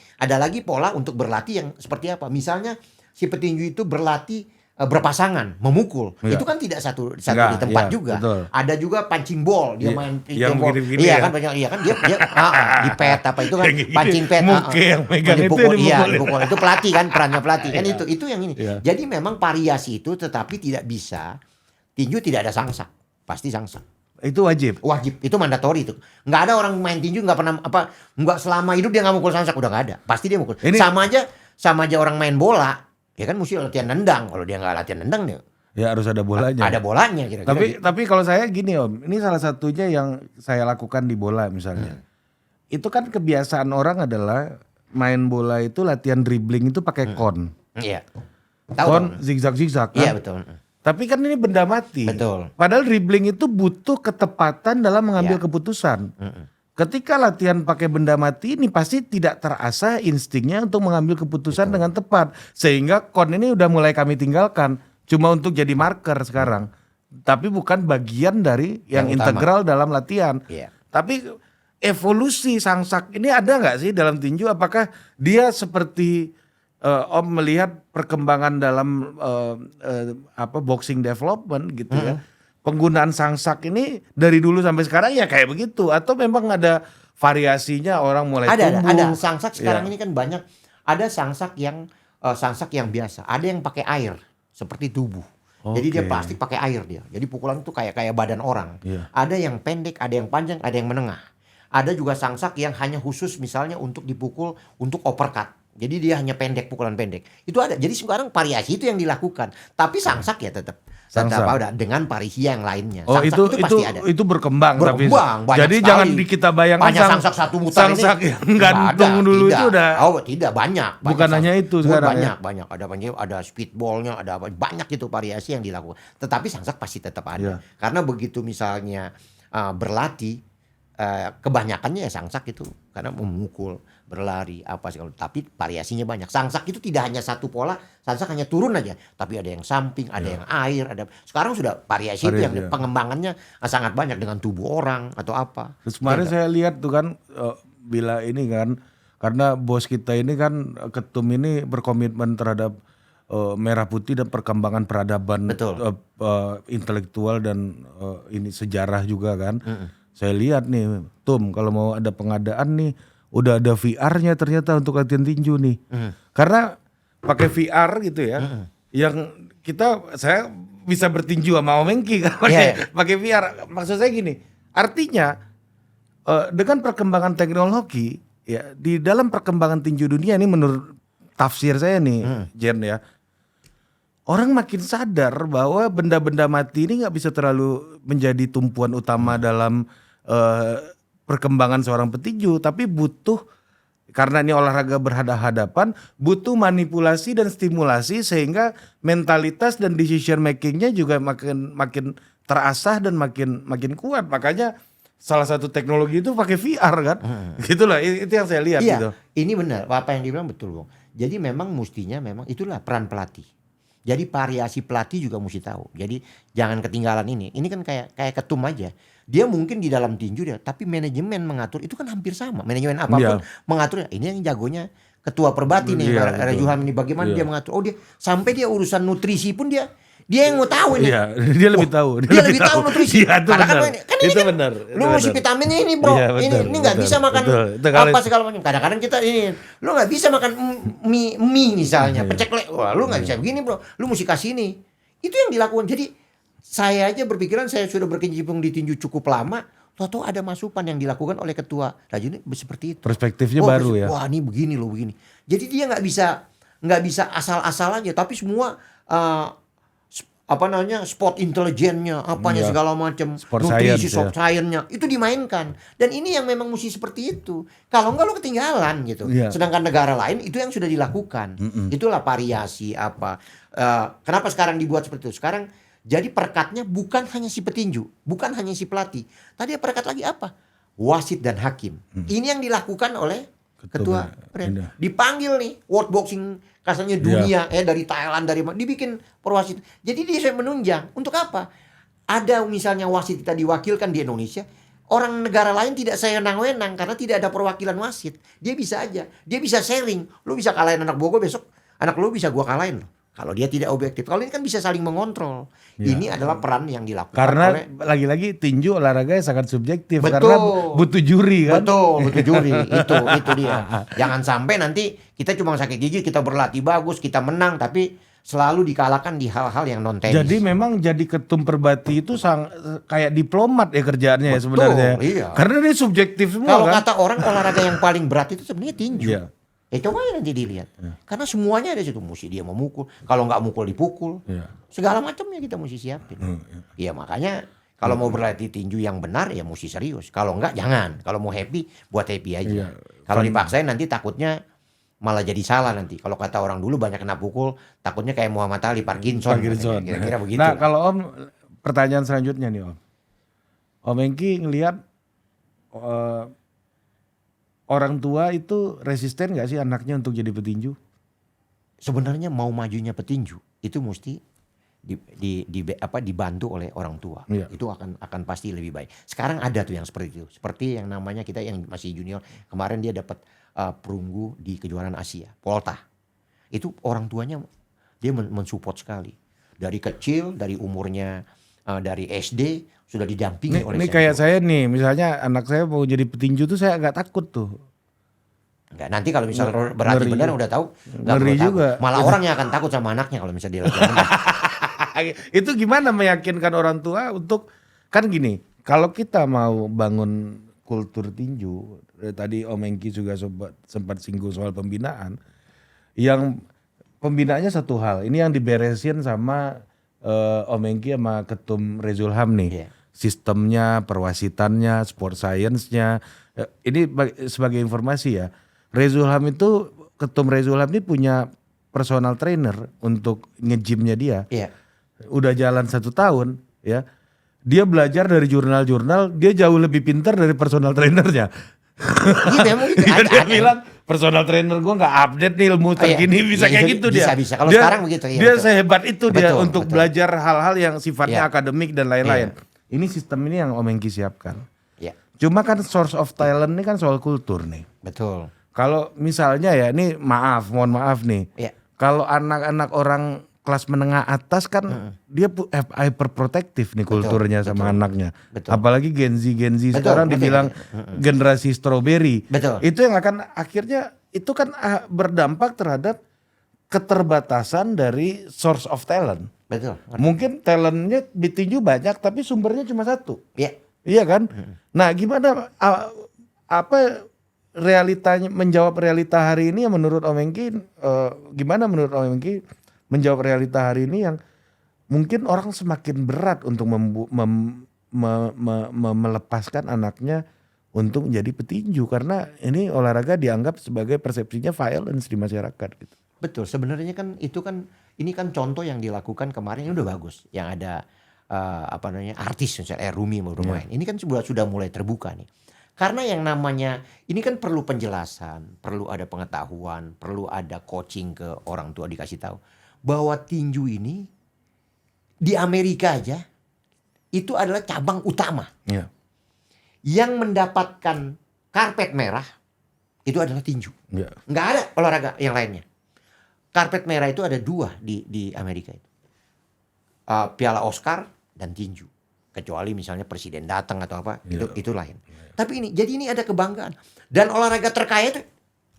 pola untuk berlatih yang seperti apa. Misalnya si petinju itu berlatih berpasangan, memukul. Iya. Itu kan tidak satu Enggak, di tempat iya, juga. betul. Ada juga punching ball, dia Iya, main yang punching ball. begini-begini Iya ya. kan banyak, iya kan dia di pet apa itu kan Yang gini, punching pet. muke yang megang itu dipukul, yang iya, dipukul. dipukul. Itu pelatih kan, perannya pelatih. Kan Iya. itu yang ini. Iya. Jadi memang variasi itu tetapi tidak bisa tinju tidak ada sangsak. Pasti sangsak. Itu wajib. Wajib, itu mandatori itu. Nggak ada orang main tinju nggak pernah nggak selama hidup dia nggak mukul sangsak, udah nggak ada. Pasti dia mukul. Ini- Sama aja orang main bola, ya kan mesti latihan nendang. Kalau dia nggak latihan nendang dia Ya harus ada bolanya. ada bolanya kira-kira. Tapi kalau saya gini Om, ini salah satunya yang saya lakukan di bola misalnya. Itu kan kebiasaan orang adalah main bola itu latihan dribbling itu pakai kon. Iya. Tahu Kon dong. zigzag-zigzag kan. Iya betul. Tapi kan ini benda mati. Betul. Padahal dribbling itu butuh ketepatan dalam mengambil Iya. keputusan. Ketika latihan pakai benda mati ini pasti tidak terasah instingnya untuk mengambil keputusan dengan tepat. Sehingga kon ini udah mulai kami tinggalkan. Cuma untuk jadi marker sekarang. Tapi bukan bagian dari yang Yang utama. integral dalam latihan. Iya. Tapi evolusi sangsak ini ada nggak sih dalam tinju? Apakah dia seperti Om melihat perkembangan dalam boxing development gitu ya? Penggunaan sangsak ini dari dulu sampai sekarang ya kayak begitu? Atau memang ada variasinya orang mulai tumbuh? Ada sangsak sekarang Iya. ini kan banyak. Ada sangsak yang biasa, ada yang pakai air seperti tubuh. Jadi dia Oke. plastik pakai air dia. Jadi pukulan itu kayak badan orang. Iya. Ada yang pendek, ada yang panjang, ada yang menengah. Ada juga sangsak yang hanya khusus misalnya untuk dipukul untuk uppercut. Jadi dia hanya pendek, pukulan pendek. Itu ada. Jadi sekarang variasi itu yang dilakukan. Tapi sangsak ya tetap Sangsak. ada dengan variasi yang lainnya. Oh Sangsak itu pasti ada. itu berkembang, Berkembang, banyak jadi sekali. jangan kita bayangkan Banyak sangsak satu mutar sangsak ini. yang gantung Nggak ada, dulu tidak. itu udah Tidak banyak. Bukan hanya itu sekarang ya? Banyak. Ada speedballnya, ada banyak itu variasi yang dilakukan. Tetapi sangsak pasti tetap Iya. ada. Karena begitu misalnya berlatih, kebanyakannya ya sangsak itu karena memukul, berlari apa segala. Tapi variasinya banyak. Sangsak itu tidak hanya satu pola, sangsak hanya turun aja. Tapi ada yang samping, ada yang air, ada. Sekarang sudah variasi itu yang Variasi, ya. pengembangannya sangat banyak dengan tubuh orang atau apa. Terus kemarin Iya, saya lihat tuh kan bila ini kan karena bos kita ini kan ketum ini berkomitmen terhadap merah putih dan perkembangan peradaban Betul. intelektual dan ini sejarah juga kan. Saya lihat nih, kalau mau ada pengadaan nih udah ada VR-nya ternyata untuk latihan tinju nih. Karena pakai VR gitu ya. Yang saya bisa bertinju sama Om Engki kan Iya. pakai VR. Maksud saya gini, artinya dengan perkembangan teknologi ya di dalam perkembangan tinju dunia ini menurut tafsir saya nih Jen ya, orang makin sadar bahwa benda-benda mati ini nggak bisa terlalu menjadi tumpuan utama dalam perkembangan seorang petinju, tapi butuh, karena ini olahraga berhadapan, butuh manipulasi dan stimulasi sehingga mentalitas dan decision makingnya juga makin terasah dan makin kuat. Makanya salah satu teknologi itu pakai VR kan, gitulah itu yang saya lihat Iya, gitu. ini benar. Apa yang dibilang betul, Bung. Jadi memang mestinya itulah peran pelatih. Jadi variasi pelatih juga mesti tahu. Jadi jangan ketinggalan ini. Ini kan kayak ketum aja. Dia mungkin di dalam tinju dia, tapi manajemen mengatur itu kan hampir sama. Manajemen apapun mengatur. Ini yang jagonya ketua perbati nih, Iya, betul. Rejuham ini bagaimana Iya. dia mengatur. Oh dia sampai dia urusan nutrisi pun dia yang mau tahu ini. Iya, dia lebih tahu. Dia lebih tahu nutrisi. Iya, itu Karena benar. kan ini Itu kan, benar. lu mesti vitaminnya ini bro. Iya, betul, ini nggak betul, bisa makan betul. Itu kalau- apa segala macam. Kadang-kadang kita ini, lu nggak bisa makan mie misalnya, pecek lek. Wah, lu nggak bisa begini bro. Lu mesti kasih ini. Itu yang dilakukan. Jadi saya aja berpikiran saya sudah berkecimpung di tinju cukup lama. Tahu-tahu ada masukan yang dilakukan oleh ketua Rajuni seperti itu. Perspektifnya baru ya. Wah ini begini loh begini. Jadi dia nggak bisa asal-asal aja. Tapi semua sport intelijennya, apanya Iya. segala macam, Sport nutrisi, science, soft science-nya itu dimainkan. Dan ini yang memang mesti seperti itu. Kalau enggak lo ketinggalan gitu. Iya. Sedangkan negara lain itu yang sudah dilakukan. Itulah variasi apa. Kenapa sekarang dibuat seperti itu? Sekarang jadi perekatnya bukan hanya si petinju, bukan hanya si pelatih. Tadi perekat lagi apa? Wasit dan hakim. Ini yang dilakukan oleh ketua Indah. dipanggil nih World Boxing kasarnya dunia dari Thailand dari dibikin perwasit. Jadi dia saya menunjang untuk apa? ada misalnya wasit kita diwakilkan di Indonesia, orang negara lain tidak sewenang-wenang karena tidak ada perwakilan wasit. Dia bisa aja, dia bisa sharing. Lu bisa kalahin anak gua besok, anak lu bisa gua kalahin loh. Kalau dia tidak objektif. Kalau ini kan bisa saling mengontrol. Ya. Ini adalah peran yang dilakukan Karena oleh lagi-lagi tinju olahraga sangat subjektif. Betul. Karena butuh juri kan. Betul juri. itu dia. Jangan sampai nanti kita cuma sakit gigi, kita berlatih bagus, kita menang, tapi selalu dikalahkan di hal-hal yang non teknis. Jadi memang jadi ketum perbati itu kayak diplomat ya kerjaannya ya sebenarnya. Iya. Karena dia subjektif semua Kalau kan. kata orang olahraga yang paling berat itu sebenarnya tinju. Iya. Coba aja nanti dilihat. Karena semuanya ada situ. Mesti dia memukul. Kalau nggak mukul dipukul. Iya. Segala macamnya kita mesti siapin. Iya makanya kalau mau berlatih tinju yang benar ya mesti serius. Kalau enggak jangan. Kalau mau happy buat happy aja. Iya. Kalau dipaksain nanti takutnya malah jadi salah nanti. Kalau kata orang dulu banyak kena pukul, takutnya kayak Muhammad Ali Parkinson. Kira-kira begitu. Nah kalau Om, pertanyaan selanjutnya nih Om. Om Engki ngelihat orang tua itu resisten nggak sih anaknya untuk jadi petinju? Sebenarnya mau majunya petinju itu mesti dibantu oleh orang tua. Iya. Itu akan pasti lebih baik. Sekarang ada tuh yang seperti itu. Seperti yang namanya kita yang masih junior. Kemarin dia dapat perunggu di kejuaraan Asia, Polta. Itu orang tuanya dia mensupport sekali. Dari kecil, dari umurnya dari SD sudah didampingi oleh Ini kayak saya nih, misalnya anak saya mau jadi petinju tuh saya agak takut tuh. Enggak, nanti kalau misalnya berarti benar udah tahu, ngeri juga. Malah orang yang akan takut sama anaknya kalau misalnya dia latihan benar. Itu gimana meyakinkan orang tua untuk, kan gini, kalau kita mau bangun kultur tinju, tadi Om Engki juga sempat singgung soal pembinaan, yang pembinaannya satu hal, ini yang diberesin sama Om Engki sama Ketum Rezulham nih. Iya. Sistemnya, perwasitannya, sport science-nya. Ini sebagai informasi ya, Rezulham itu, Ketum Rezulham ini punya personal trainer untuk nge-gymnya dia. Iya. Udah jalan 1 tahun ya. Dia belajar dari jurnal-jurnal, dia jauh lebih pintar dari personal trainernya. Gitu ya mungkin Dia bilang personal trainer gue nggak update nih ilmu terkini, bisa kayak gitu dia. Bisa. Kalau sekarang begitu ya. Dia sehebat itu dia Betul, untuk betul. belajar hal-hal yang sifatnya Iya. akademik dan lain-lain. Ini sistem ini yang Om Engki siapkan. Ya, Cuma kan source of talent ini kan soal kultur nih. betul. Kalau misalnya ya, ini mohon maaf nih. Iya. Kalau anak-anak orang kelas menengah atas kan dia hyperprotektif nih kulturnya sama anaknya. Betul. Apalagi Gen Z Betul, sekarang betul. dibilang generasi strawberry. Betul. Itu yang akan akhirnya itu kan berdampak terhadap keterbatasan dari source of talent. Betul. Mungkin talentnya ditinju banyak tapi sumbernya cuma satu. Iya. Iya kan? Nah, gimana apa realitanya, menjawab realita hari ini yang menurut Om Engki, gimana menurut Om Engki menjawab realita hari ini yang mungkin orang semakin berat untuk melepaskan anaknya untuk menjadi petinju karena ini olahraga dianggap sebagai persepsinya violence di masyarakat gitu. Betul. Sebenarnya kan itu kan ini kan contoh yang dilakukan kemarin ini udah bagus. Yang ada artis misalnya Rumi mau bermain. Ini kan sudah mulai terbuka nih. Karena yang namanya ini kan perlu penjelasan, perlu ada pengetahuan, perlu ada coaching ke orang tua, dikasih tahu bahwa tinju ini di Amerika aja itu adalah cabang utama. Iya. Yang mendapatkan karpet merah itu adalah tinju. Iya. Nggak ada olahraga yang lainnya. Karpet merah itu ada 2 di Amerika itu. Piala Oscar dan tinju. Kecuali misalnya presiden datang atau apa, itu lain. Tapi jadi ini ada kebanggaan. Dan olahraga terkaya itu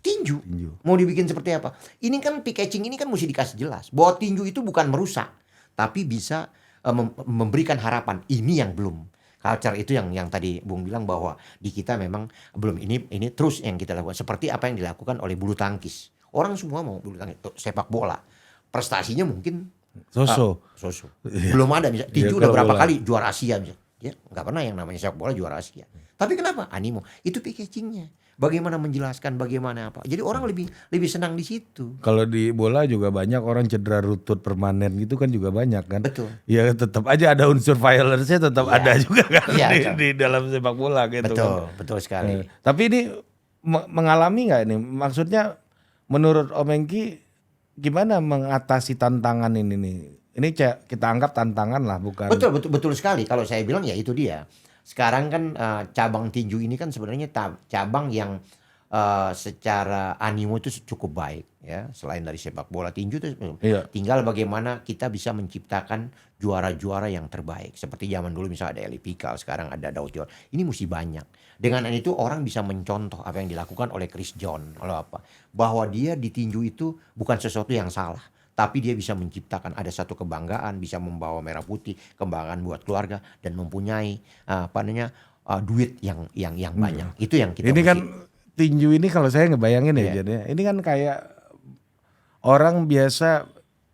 tinju. Mau dibikin seperti apa? Ini kan pitching ini kan mesti dikasih jelas bahwa tinju itu bukan merusak, tapi bisa memberikan harapan. Ini yang belum. Culture itu yang tadi Bung bilang bahwa di kita memang belum, ini terus yang kita lakukan. Seperti apa yang dilakukan oleh bulu tangkis. Orang semua mau bulu tangkis, sepak bola. Prestasinya mungkin so-so. Belum ada misalnya tinju udah berapa kali juara Asia misalnya. Ya, nggak pernah yang namanya sepak bola juara Asia. Tapi kenapa? Animo. Itu packagingnya. Bagaimana menjelaskan, bagaimana apa. Jadi orang lebih senang di situ. Kalau di bola juga banyak orang cedera lutut permanen gitu kan juga banyak kan. Betul. Ya tetap aja ada unsur violence-nya tetap ada juga kan Iya, di dalam sepak bola gitu Betul, kan. betul sekali. Tapi ini mengalami nggak ini? Maksudnya menurut Om Engki gimana mengatasi tantangan ini nih? ini kita anggap tantangan lah, bukan? Betul sekali. Kalau saya bilang ya itu dia. Sekarang kan cabang tinju ini kan sebenarnya cabang yang secara animo itu cukup baik ya. Selain dari sepak bola, tinju itu Iya. tinggal bagaimana kita bisa menciptakan juara-juara yang terbaik. Seperti zaman dulu misalnya ada Eli Pikal, sekarang ada Daud York. Ini mesti banyak. Dengan itu orang bisa mencontoh apa yang dilakukan oleh Chris John, oleh apa? Bahwa dia di tinju itu bukan sesuatu yang salah. Tapi dia bisa menciptakan ada satu kebanggaan, bisa membawa merah putih, kebanggaan buat keluarga dan mempunyai duit yang banyak. Itu yang kita Ini mesti. kan tinju ini kalau saya ngebayangin ya, Iya. jadinya ini kan kayak orang biasa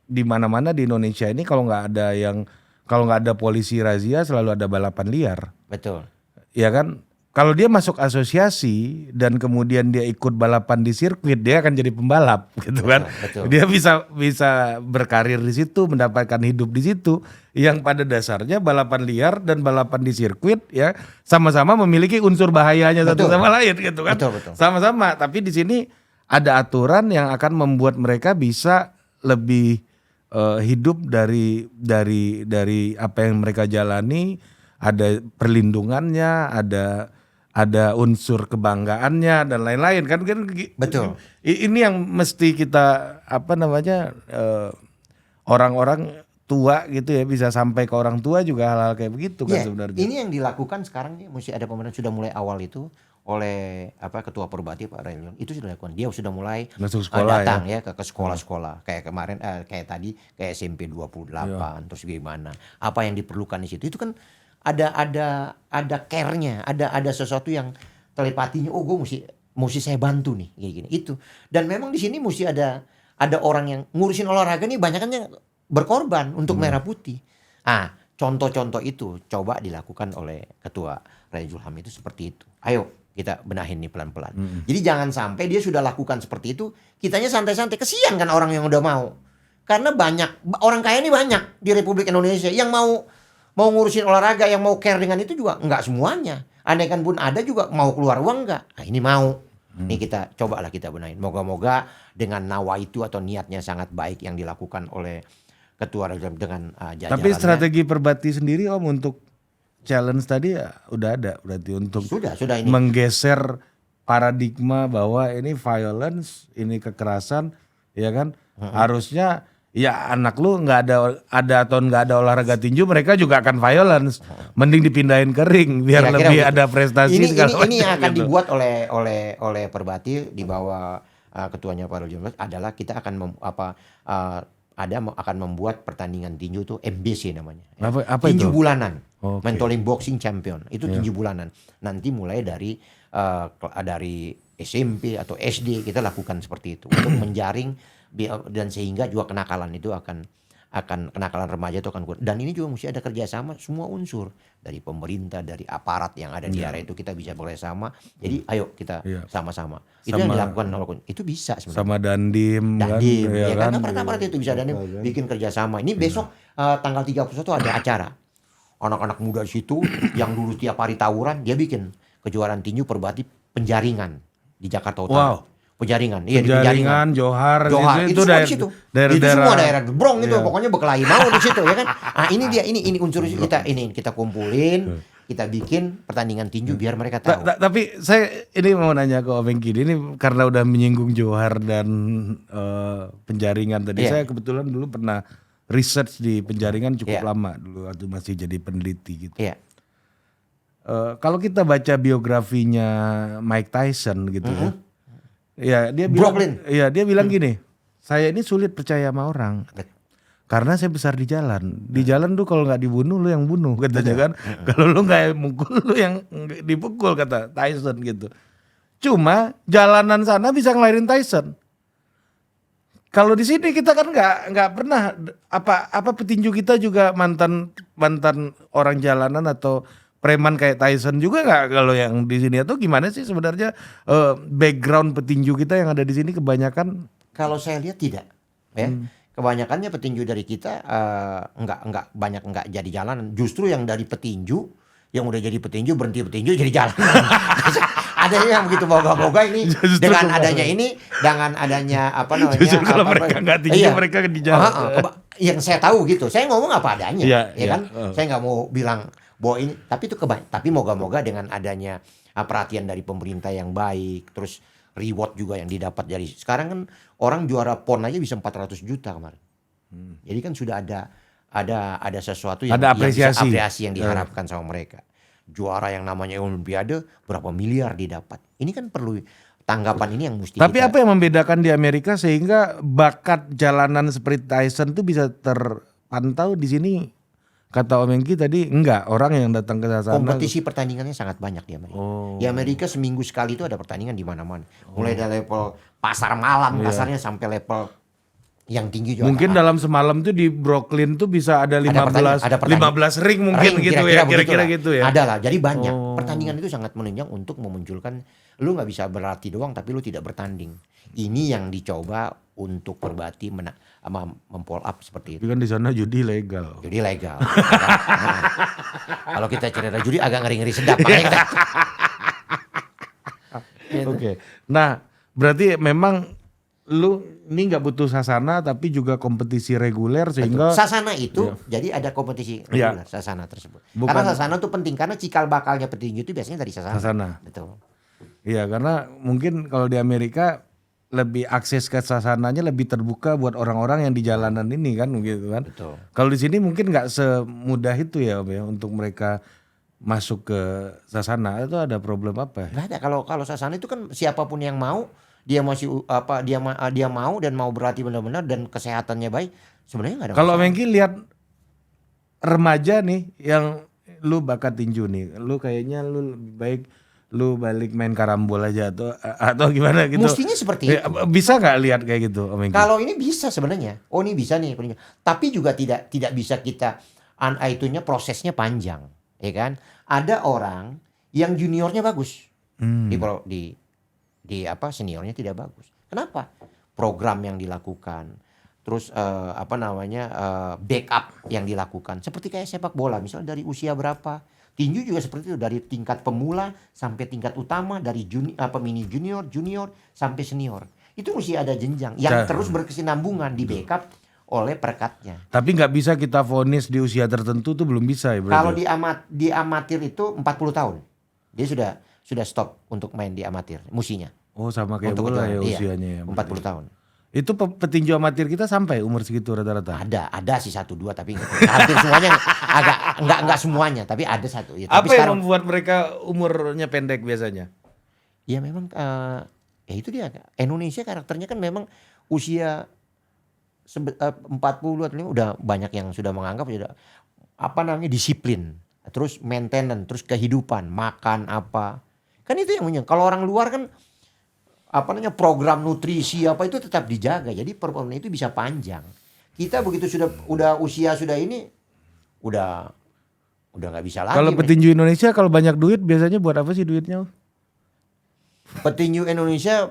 di mana-mana di Indonesia ini kalau nggak ada polisi razia selalu ada balapan liar, Betul. ya kan? Kalau dia masuk asosiasi dan kemudian dia ikut balapan di sirkuit, dia akan jadi pembalap, gitu kan? Betul. Dia bisa berkarir di situ, mendapatkan hidup di situ. Yang pada dasarnya balapan liar dan balapan di sirkuit ya sama-sama memiliki unsur bahayanya satu Betul. sama lain, gitu kan? Betul. Sama-sama. Tapi di sini ada aturan yang akan membuat mereka bisa lebih hidup dari apa yang mereka jalani. Ada perlindungannya, ada unsur kebanggaannya dan lain-lain kan Betul. Ini yang mesti kita orang-orang tua gitu ya, bisa sampai ke orang tua juga hal-hal kayak begitu kan Iya, sebenarnya. ini yang dilakukan sekarang nih, mesti ada pemerintah sudah mulai awal itu oleh Ketua Perbati Pak Rayon itu sudah dilakukan. Dia sudah mulai Masuk sekolah datang ya ke sekolah-sekolah kayak kemarin kayak tadi kayak SMP 28 terus gimana apa yang diperlukan di situ itu kan ada care-nya, ada sesuatu yang telepatinya. Oh, gue mesti saya bantu nih kayak gini itu. Dan memang di sini mesti ada orang yang ngurusin olahraga nih, banyakannya berkorban untuk merah putih. Contoh-contoh itu coba dilakukan oleh Ketua Raja Zulham itu seperti itu. Ayo kita benahin nih pelan-pelan. Jadi jangan sampai dia sudah lakukan seperti itu, kitanya santai-santai. Kesian kan orang yang udah mau. Karena banyak orang kaya ini banyak di Republik Indonesia yang mau ngurusin olahraga, yang mau care dengan itu juga enggak semuanya. Andaikan pun ada juga mau keluar uang enggak. Nah, ini mau. Ini kita cobalah kita benahin. Moga-moga dengan nawa itu atau niatnya sangat baik yang dilakukan oleh Ketua Raja dengan jajarannya. Tapi strategi Perbati sendiri Om untuk challenge tadi ya udah ada berarti untuk sudah ini. menggeser paradigma bahwa ini violence, ini kekerasan, ya kan? Harusnya ya anak lu nggak ada atau nggak ada olahraga tinju, mereka juga akan violence. Mending dipindahin ke ring biar Kira-kira lebih begitu. ada prestasi segala Ini yang macam akan gitu. dibuat oleh Perbati di bawah ketuanya Pak Rojong adalah kita akan akan membuat pertandingan tinju itu MBC namanya. Apa Tinju itu? bulanan. Oke. Mentoring Boxing Champion. Itu tinju bulanan. Nanti mulai dari SMP atau SD kita lakukan seperti itu untuk menjaring dan sehingga juga kenakalan itu akan kenakalan remaja itu akan kurang. Dan ini juga mesti ada kerjasama semua unsur dari pemerintah, dari aparat yang ada di area itu kita bisa bekerjasama. Jadi ayo kita sama-sama. Itu yang dilakukan itu bisa sebenarnya. Sama Dandim kan, Ya kan? kan aparat itu bisa dan bikin kerjasama. Ini besok tanggal 31 ada acara. Anak-anak muda di situ yang dulu tiap hari tawuran, dia bikin kejuaraan tinju Perbati penjaringan di Jakarta Utara. Wow. Penjaringan, iya di Penjaringan, Johar itu semua di situ. Itu semua daerah Brong itu pokoknya berkelahi mau di situ ya kan. Ini dia ini unsur kita kumpulin, kita bikin pertandingan tinju biar mereka tahu. Tapi saya ini mau nanya ke Om Engki, ini karena udah menyinggung Johar dan penjaringan tadi. Iya. Saya kebetulan dulu pernah research di penjaringan cukup lama dulu waktu masih jadi peneliti gitu. Iya. Kalau kita baca biografinya Mike Tyson gitu ya dia bilang, Brooklyn. dia bilang gini, saya ini sulit percaya sama orang. Karena saya besar di jalan. Di jalan tuh kalau nggak dibunuh lu yang bunuh katanya kan. Kalau lu nggak mukul lu yang dipukul kata Tyson gitu. Cuma jalanan sana bisa ngelahirin Tyson. Kalau di sini kita kan nggak pernah apa petinju kita juga mantan orang jalanan atau preman kayak Tyson juga nggak kalau yang di sini, atau gimana sih sebenarnya background petinju kita yang ada di sini kebanyakan? Kalau saya lihat tidak, ya. Kebanyakannya petinju dari kita nggak jadi jalanan. Justru yang dari petinju, yang udah jadi petinju berhenti petinju jadi jalanan. Ada yang begitu boga-boga ini Justru dengan adanya apa namanya? Justru kalau apa- mereka nggak tinju, mereka di jalan. yang saya tahu gitu. Saya ngomong apa adanya, Iya, ya iya. kan. Saya nggak mau bilang bahwa ini, tapi itu tapi moga-moga dengan adanya perhatian dari pemerintah yang baik, terus reward juga yang didapat dari sekarang kan orang juara PON aja bisa 400 juta kemarin. Jadi kan sudah ada sesuatu yang Ada yang bisa apresiasi. apresiasi yang diharapkan sama mereka. Juara yang namanya Olimpiade berapa miliar didapat. Ini kan perlu tanggapan ini yang mesti Tapi kita. apa yang membedakan di Amerika sehingga bakat jalanan seperti Tyson tuh bisa terpantau di sini? Kata Om Engki tadi enggak, orang yang datang ke sana. Kompetisi pertandingannya sangat banyak di Amerika. Oh. Di Amerika seminggu sekali itu ada pertandingan di mana-mana. Mulai dari level pasar malam kasarnya sampai level yang tinggi juga. Mungkin dalam semalam tuh di Brooklyn tuh bisa ada 15 ring mungkin Ring, gitu ya, kira-kira gitu ya. Ada lah, jadi banyak. Pertandingan itu sangat menunjang untuk memunculkan, lu nggak bisa berlatih doang tapi lu tidak bertanding. Ini yang dicoba untuk Perbati mempol up seperti itu. Tapi kan di sana judi legal. Judi legal. Nah, kalau kita cerita judi agak ngeri-ngeri sedap. Makanya kita, Oke. Nah, berarti memang lu ini nggak butuh sasana tapi juga kompetisi reguler sehingga Sasana itu jadi ada kompetisi reguler sasana tersebut. Bukan- Karena sasana itu penting karena cikal bakalnya petinju itu biasanya dari sasana. Sasana. Betul. Iya, karena mungkin kalau di Amerika lebih akses ke sasananya lebih terbuka buat orang-orang yang di jalanan ini kan gitu kan. Betul. Kalau di sini mungkin nggak semudah itu ya Om ya untuk mereka masuk ke sasana. Itu ada problem apa ya? Nggak ada, kalau sasana itu kan siapapun yang mau, dia masih dia mau dan mau berlatih benar-benar dan kesehatannya baik, sebenarnya nggak ada Kalau masalah. Mengki lihat remaja nih yang lu bakat tinju nih, lu kayaknya lu lebih baik lu balik main karambol aja atau gimana gitu. Mestinya seperti itu. Bisa nggak lihat kayak gitu Om Mengki? Kalau ini bisa sebenarnya. Oh, ini bisa nih. Tapi juga tidak bisa kita itunya prosesnya panjang, ya kan? Ada orang yang juniornya bagus. Di seniornya tidak bagus. Kenapa? Program yang dilakukan. Terus backup yang dilakukan. Seperti kayak sepak bola, misalnya dari usia berapa? Tinju juga seperti itu, dari tingkat pemula sampai tingkat utama, dari mini junior sampai senior. Itu mesti ada jenjang yang terus berkesinambungan di backup oleh perekatnya. Tapi nggak bisa kita vonis di usia tertentu tuh belum bisa ya berarti. Kalau di amatir itu 40 tahun. Dia sudah stop untuk main di amatir, musinya. Oh, sama kayak Untuk bola ya kejuaraan, iya, usianya ya. 40 tahun. Itu petinju amatir kita sampai umur segitu rata-rata. Ada sih 1-2 tapi hampir semuanya enggak semuanya, tapi ada satu. Ya, Apa tapi yang sekarang, membuat mereka umurnya pendek biasanya? ya memang ya itu dia. Indonesia karakternya kan memang usia 40 atau udah banyak yang sudah menganggap sudah disiplin, terus maintenance, terus kehidupan, makan apa. Kan itu yang kalau orang luar kan program nutrisi itu tetap dijaga. Jadi performa itu bisa panjang. Kita begitu udah usia ini udah nggak bisa lagi. Kalau petinju Indonesia kalau banyak duit biasanya buat apa sih duitnya? Petinju Indonesia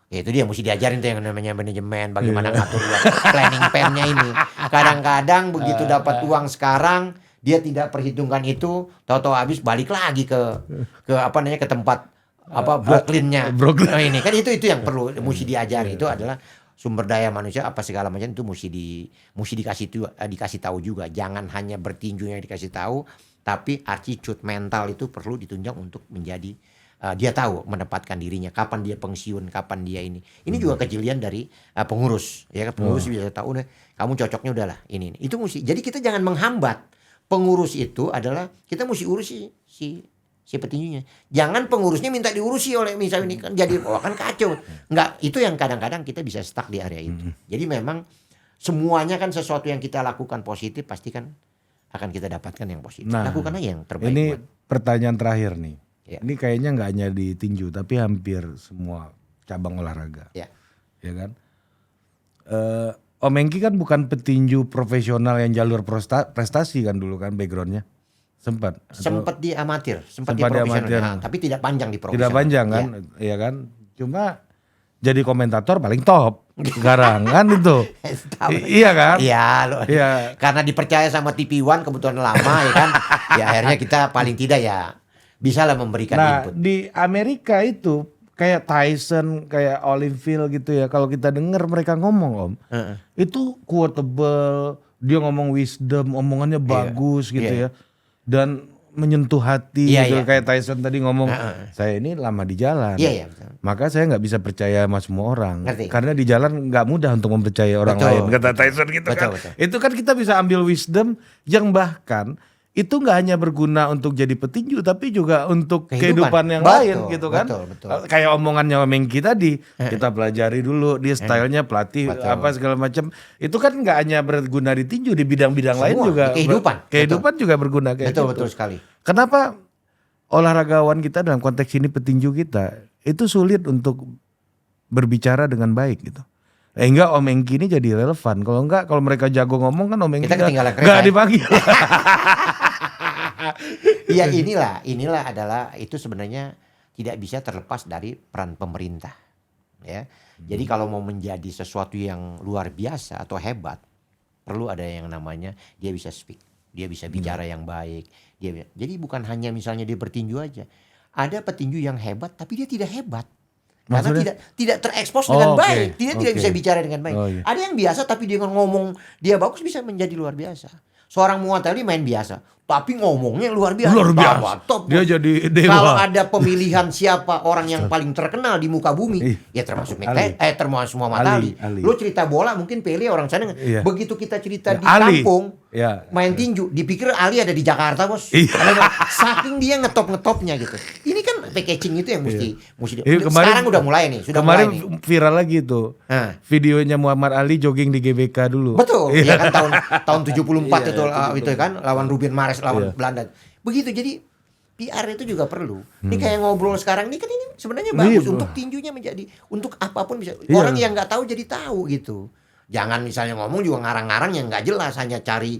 ya itu dia mesti diajarin tuh yang namanya manajemen, bagaimana ngatur planning plan-nya ini. Kadang-kadang begitu dapat uang sekarang dia tidak perhitungkan itu, tahu-tahu habis balik lagi ke tempat Brooklyn-nya. Nah, ini kan itu yang perlu mesti diajari. Itu adalah sumber daya manusia apa segala macam itu mesti dikasih tahu juga. Jangan hanya bertinju yang dikasih tahu, tapi attitude mental itu perlu ditunjang untuk menjadi dia tahu menempatkan dirinya, kapan dia pensiun, kapan dia ini. Ini juga kejelian dari pengurus, ya kan? Pengurus bisa tahu deh, kamu cocoknya udahlah ini. Itu mesti. Jadi kita jangan menghambat. Pengurus itu adalah kita mesti urus si petinjunya. Jangan pengurusnya minta diurusi oleh misalnya ini kan jadi kan kacau. Enggak, itu yang kadang-kadang kita bisa stuck di area itu. Jadi memang semuanya kan sesuatu yang kita lakukan positif pasti kan akan kita dapatkan yang positif. Nah, lakukan aja yang terbaik. Ini pertanyaan terakhir nih. Ya. Ini kayaknya nggak hanya di tinju tapi hampir semua cabang olahraga. Ya. Ya kan? Om Engki kan bukan petinju profesional yang jalur prestasi kan dulu kan backgroundnya. Sempat di amatir, sempat di sempat di profesional, amatir. nah, tapi tidak panjang di profesional. Tidak panjang kan, iya kan? Cuma jadi komentator paling top sekarang kan itu. Iya kan? Iya, Iya. karena dipercaya sama TV One kebetulan lama ya kan. Ya akhirnya kita paling tidak ya bisa lah memberikan Nah input. di Amerika itu kayak Tyson, kayak Holyfield gitu ya. Kalau kita dengar mereka ngomong Om, itu quotable, dia ngomong wisdom, omongannya bagus gitu ya. Dan menyentuh hati gitu. Kayak Tyson tadi ngomong, saya ini lama di jalan. Betul. Maka saya nggak bisa percaya sama semua orang. Ngerti. Karena di jalan nggak mudah untuk mempercayai orang lain. Kata Tyson gitu kan. Betul. Itu kan kita bisa ambil wisdom yang bahkan itu nggak hanya berguna untuk jadi petinju, tapi juga untuk kehidupan yang lain gitu kan. Betul. Kayak omongannya Mengki tadi, kita pelajari dulu dia stylenya pelatih apa segala macam. Itu kan nggak hanya berguna di tinju, di bidang-bidang lain juga. Kehidupan juga berguna kayak gitu. Betul sekali. Kenapa olahragawan kita dalam konteks ini petinju kita itu sulit untuk berbicara dengan baik gitu. Enggak Om Engki ini jadi relevan. Kalau enggak, kalau mereka jago ngomong kan Om Engki enggak dipanggil. Iya inilah adalah itu sebenarnya tidak bisa terlepas dari peran pemerintah. Ya. Jadi kalau mau menjadi sesuatu yang luar biasa atau hebat, perlu ada yang namanya dia bisa speak, dia bisa bicara yang baik. Jadi bukan hanya misalnya dia bertinju aja. Ada petinju yang hebat tapi dia tidak hebat. Karena tidak terekspos dengan baik. Dia tidak bisa bicara dengan baik. Ada yang biasa tapi dia ngomong dia bagus bisa menjadi luar biasa. Seorang Muhammad Ali main biasa, tapi ngomongnya luar biasa. Top. Dia jadi dewa. Kalau ada pemilihan siapa orang yang paling terkenal di muka bumi, ya termasuk termasuk Muhammad Ali. Lu cerita bola mungkin Pele orang sana. Begitu kita cerita di kampung, main tinju, dipikir Ali ada di Jakarta, Bos. Saking dia ngetopnya gitu. Ini kan packaging itu yang mesti sekarang udah mulai nih, kemarin viral lagi tuh. Videonya Muhammad Ali jogging di GBK dulu. Betul, ya kan tahun 74 itu kan lawan Rubin Mares lawan Belanda. Begitu jadi PR itu juga perlu. Ini kayak ngobrol sekarang ini kan ini sebenarnya bagus untuk tinjunya menjadi untuk apapun bisa. Orang yang nggak tahu jadi tahu gitu. Jangan misalnya ngomong juga ngarang-ngarang yang nggak jelas hanya cari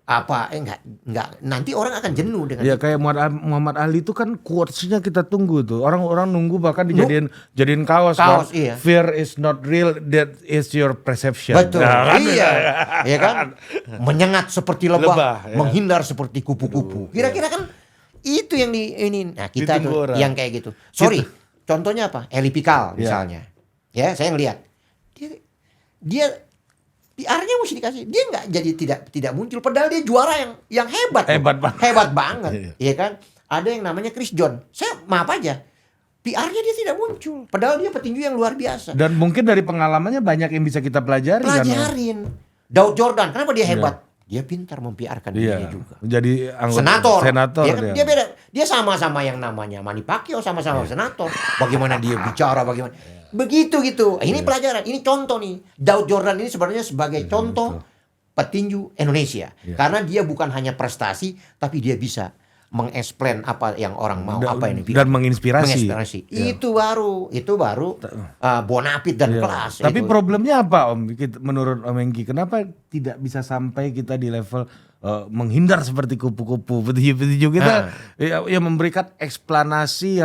apa enggak nanti orang akan jenuh dengan ya kayak Muhammad Ali itu kan quotes-nya kita tunggu tuh. Orang-orang nunggu bahkan jadiin kaos kan. Iya. Fear is not real, that is your perception. Betul. Nah, ya kan? Menyengat seperti lebah, menghindar seperti kupu-kupu. Kira-kira kan itu yang ini. Nah, kita tuh yang kayak gitu. Sorry. Contohnya apa? Eli Pikal misalnya. Ya, saya ngelihat. Dia PR-nya mesti dikasih. Dia nggak jadi tidak muncul. Padahal dia juara yang hebat. Hebat banget. Iya kan? Ada yang namanya Chris John. Saya maaf aja. PR-nya dia tidak muncul. Padahal dia petinju yang luar biasa. Dan mungkin dari pengalamannya banyak yang bisa kita pelajari. Daud Jordan. Kenapa dia hebat? Dia pintar mempiarkan dirinya juga. Jadi senator. Ya kan? Dia beda. Dia sama-sama yang namanya Manny Pacquiao sama-sama senator. Bagaimana dia bicara, bagaimana. Begitu gitu. Ini pelajaran, ini contoh nih. Daud Jordan ini sebenarnya sebagai contoh petinju Indonesia. Karena dia bukan hanya prestasi, tapi dia bisa mengeksplain apa yang orang mau, apa yang dan menginspirasi. Itu baru bonafit dan kelas. Tapi problemnya apa Om? Menurut Om Engki, kenapa tidak bisa sampai kita di level menghindar seperti kupu-kupu petinju kita yang memberikan eksplanasi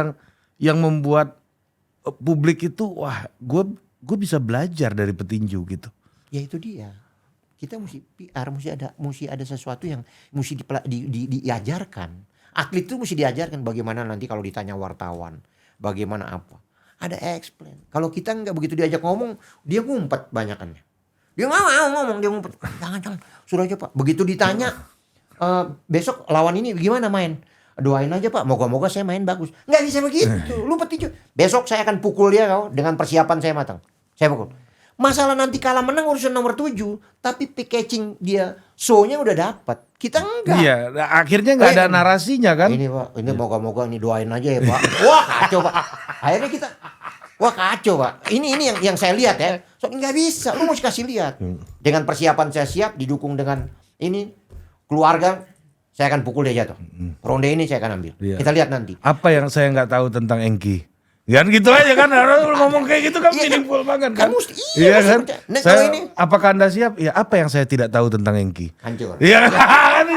yang membuat publik itu wah gue bisa belajar dari petinju gitu. Ya itu dia. Kita mesti PR, mesti ada sesuatu yang mesti diajarkan. Atlet itu mesti diajarkan bagaimana nanti kalau ditanya wartawan, bagaimana apa. Ada explain. Kalau kita nggak begitu diajak ngomong, dia ngumpet banyakannya. Dia nggak mau ngomong, dia ngumpet. Jangan, suruh aja Pak. Begitu ditanya, besok lawan ini gimana main? Doain aja Pak, moga-moga saya main bagus. Nggak bisa begitu, lu petinju. Besok saya akan pukul dia dengan persiapan saya matang. Saya pukul. Masalah nanti kalah menang urusan nomor 7, tapi packaging dia show-nya udah dapat. Kita enggak. Iya, akhirnya enggak ada narasinya kan. Ini Pak, ini moga-moga ini doain aja ya Pak. Wah kacau Pak. Akhirnya kita, wah kacau Pak. Ini yang saya lihat ya. So nggak bisa, lu mesti kasih lihat. Dengan persiapan saya siap, didukung dengan ini keluarga, saya akan pukul dia jatuh. Ronde ini saya akan ambil. Kita lihat nanti. Apa yang saya nggak tahu tentang Engki? Kan gitu aja kan, orang ngomong kayak gitu kan meaningful banget kan. Iya kan. Apakah Anda siap? Ya apa yang saya tidak tahu tentang Engki? Hancur. Iya kan.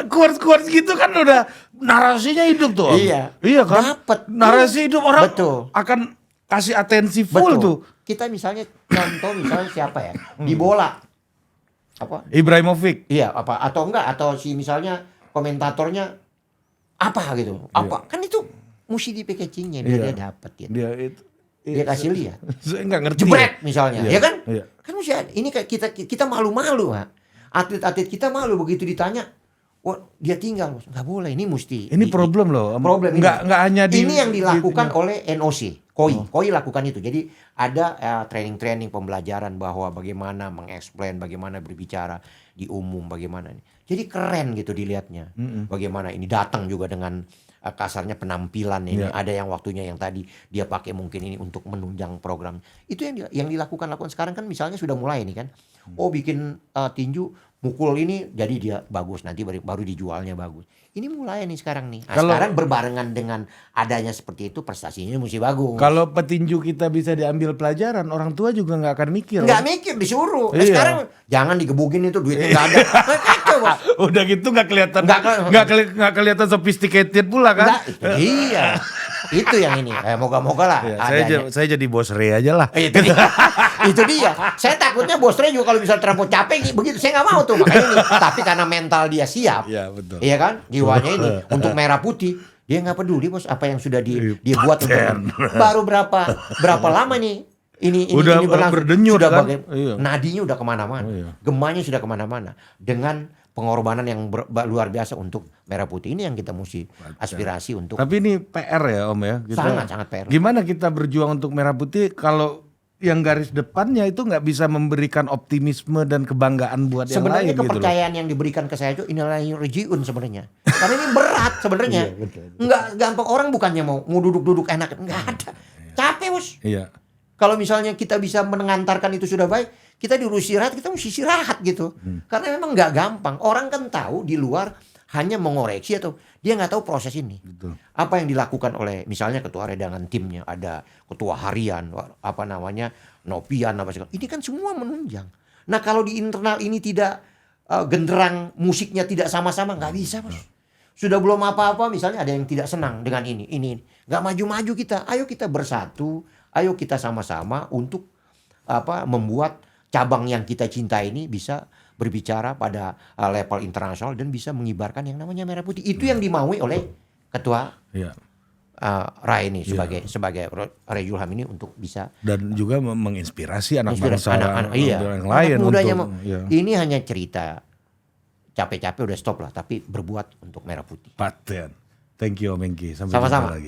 Kuat gitu kan udah narasinya hidup tuh. Iya kan. Dapet. Narasi hidup orang akan kasih atensi full tuh. Kita misalnya contoh siapa ya? Di bola. Apa? Ibrahimovic. Iya, apa atau enggak atau si misalnya komentatornya apa gitu. Apa? Kan itu mesti di packagingnya dia dapat gitu. Dia kasih lihat. Saya nggak ngerti. Jebret misalnya, Iya, ya kan? iya. Kan mesti ini kayak kita malu-malu, Pak. Atlet-atlet kita malu begitu ditanya, wah dia tinggal, nggak boleh. Ini mesti. Ini problem loh. Problem nggak hanya ini yang dilakukan oleh NOC, KOI lakukan itu. Jadi ada training-training pembelajaran bahwa bagaimana mengeksplain, bagaimana berbicara di umum, bagaimana ini. Jadi keren gitu dilihatnya. Bagaimana ini datang juga dengan kasarnya penampilan ini. Ada yang waktunya yang tadi dia pakai mungkin ini untuk menunjang program. Itu yang dilakukan sekarang kan misalnya sudah mulai nih kan. Oh bikin tinju mukul ini jadi dia bagus, nanti baru dijualnya bagus. Ini mulai nih sekarang nih. Sekarang berbarengan dengan adanya seperti itu prestasinya mesti bagus. Kalau petinju kita bisa diambil pelajaran, orang tua juga nggak akan mikir. Nggak mikir, disuruh. Iya. Sekarang jangan digebukin itu, duitnya nggak ada. Kacau, Pak. Udah gitu nggak kelihatan nggak kelihatan sophisticated pula kan? Itu dia. Itu yang ini. Moga-moga lah. Saya jadi bos Ray aja lah. Itu dia. Saya takutnya bos Ray juga kalau bisa terlalu capek begitu. Saya nggak mau tuh makanya ini. Tapi karena mental dia siap. Iya betul. Iya kan? Jiwanya ini untuk merah putih. Dia nggak peduli bos apa yang sudah dia buat untuk baru berapa lama nih ini udah berdenyut sudah kan? nadinya udah kemana-mana, gemanya sudah kemana-mana dengan pengorbanan yang luar biasa untuk merah putih. Ini yang kita mesti aspirasi untuk. Tapi ini PR ya Om ya. Sangat PR. Gimana kita berjuang untuk merah putih kalau yang garis depannya itu nggak bisa memberikan optimisme dan kebanggaan buat yang lain. Sebenarnya kepercayaan yang diberikan ke saya itu inilah rejiun sebenarnya. Karena ini berat sebenarnya. Nggak gampang, orang bukannya mau duduk-duduk enak, nggak ada. Capek bos. Iya. Kalau misalnya kita bisa mengantarkan itu sudah baik, kita diurus istirahat, kita mesti istirahat gitu. Karena memang nggak gampang. Orang kan tahu di luar hanya mengoreksi atau dia nggak tahu proses ini. Betul. Apa yang dilakukan oleh misalnya ketua redangan timnya, ada ketua harian, Nopian apa segala. Ini kan semua menunjang. Nah kalau di internal ini tidak genderang musiknya tidak sama-sama, nggak bisa bos. Sudah belum apa-apa misalnya ada yang tidak senang dengan ini nggak maju-maju kita. Ayo kita bersatu, ayo kita sama-sama untuk membuat cabang yang kita cinta ini bisa berbicara pada level internasional dan bisa mengibarkan yang namanya merah putih. Itu yang dimaui oleh ketua Rai ini sebagai Ray Julham ini untuk bisa dan juga menginspirasi anak bangsa yang lain ini hanya cerita capek-capek udah stop lah, tapi berbuat untuk merah putih. Paten. Thank you Om Engki. Sampai Sama-sama. jumpa lagi.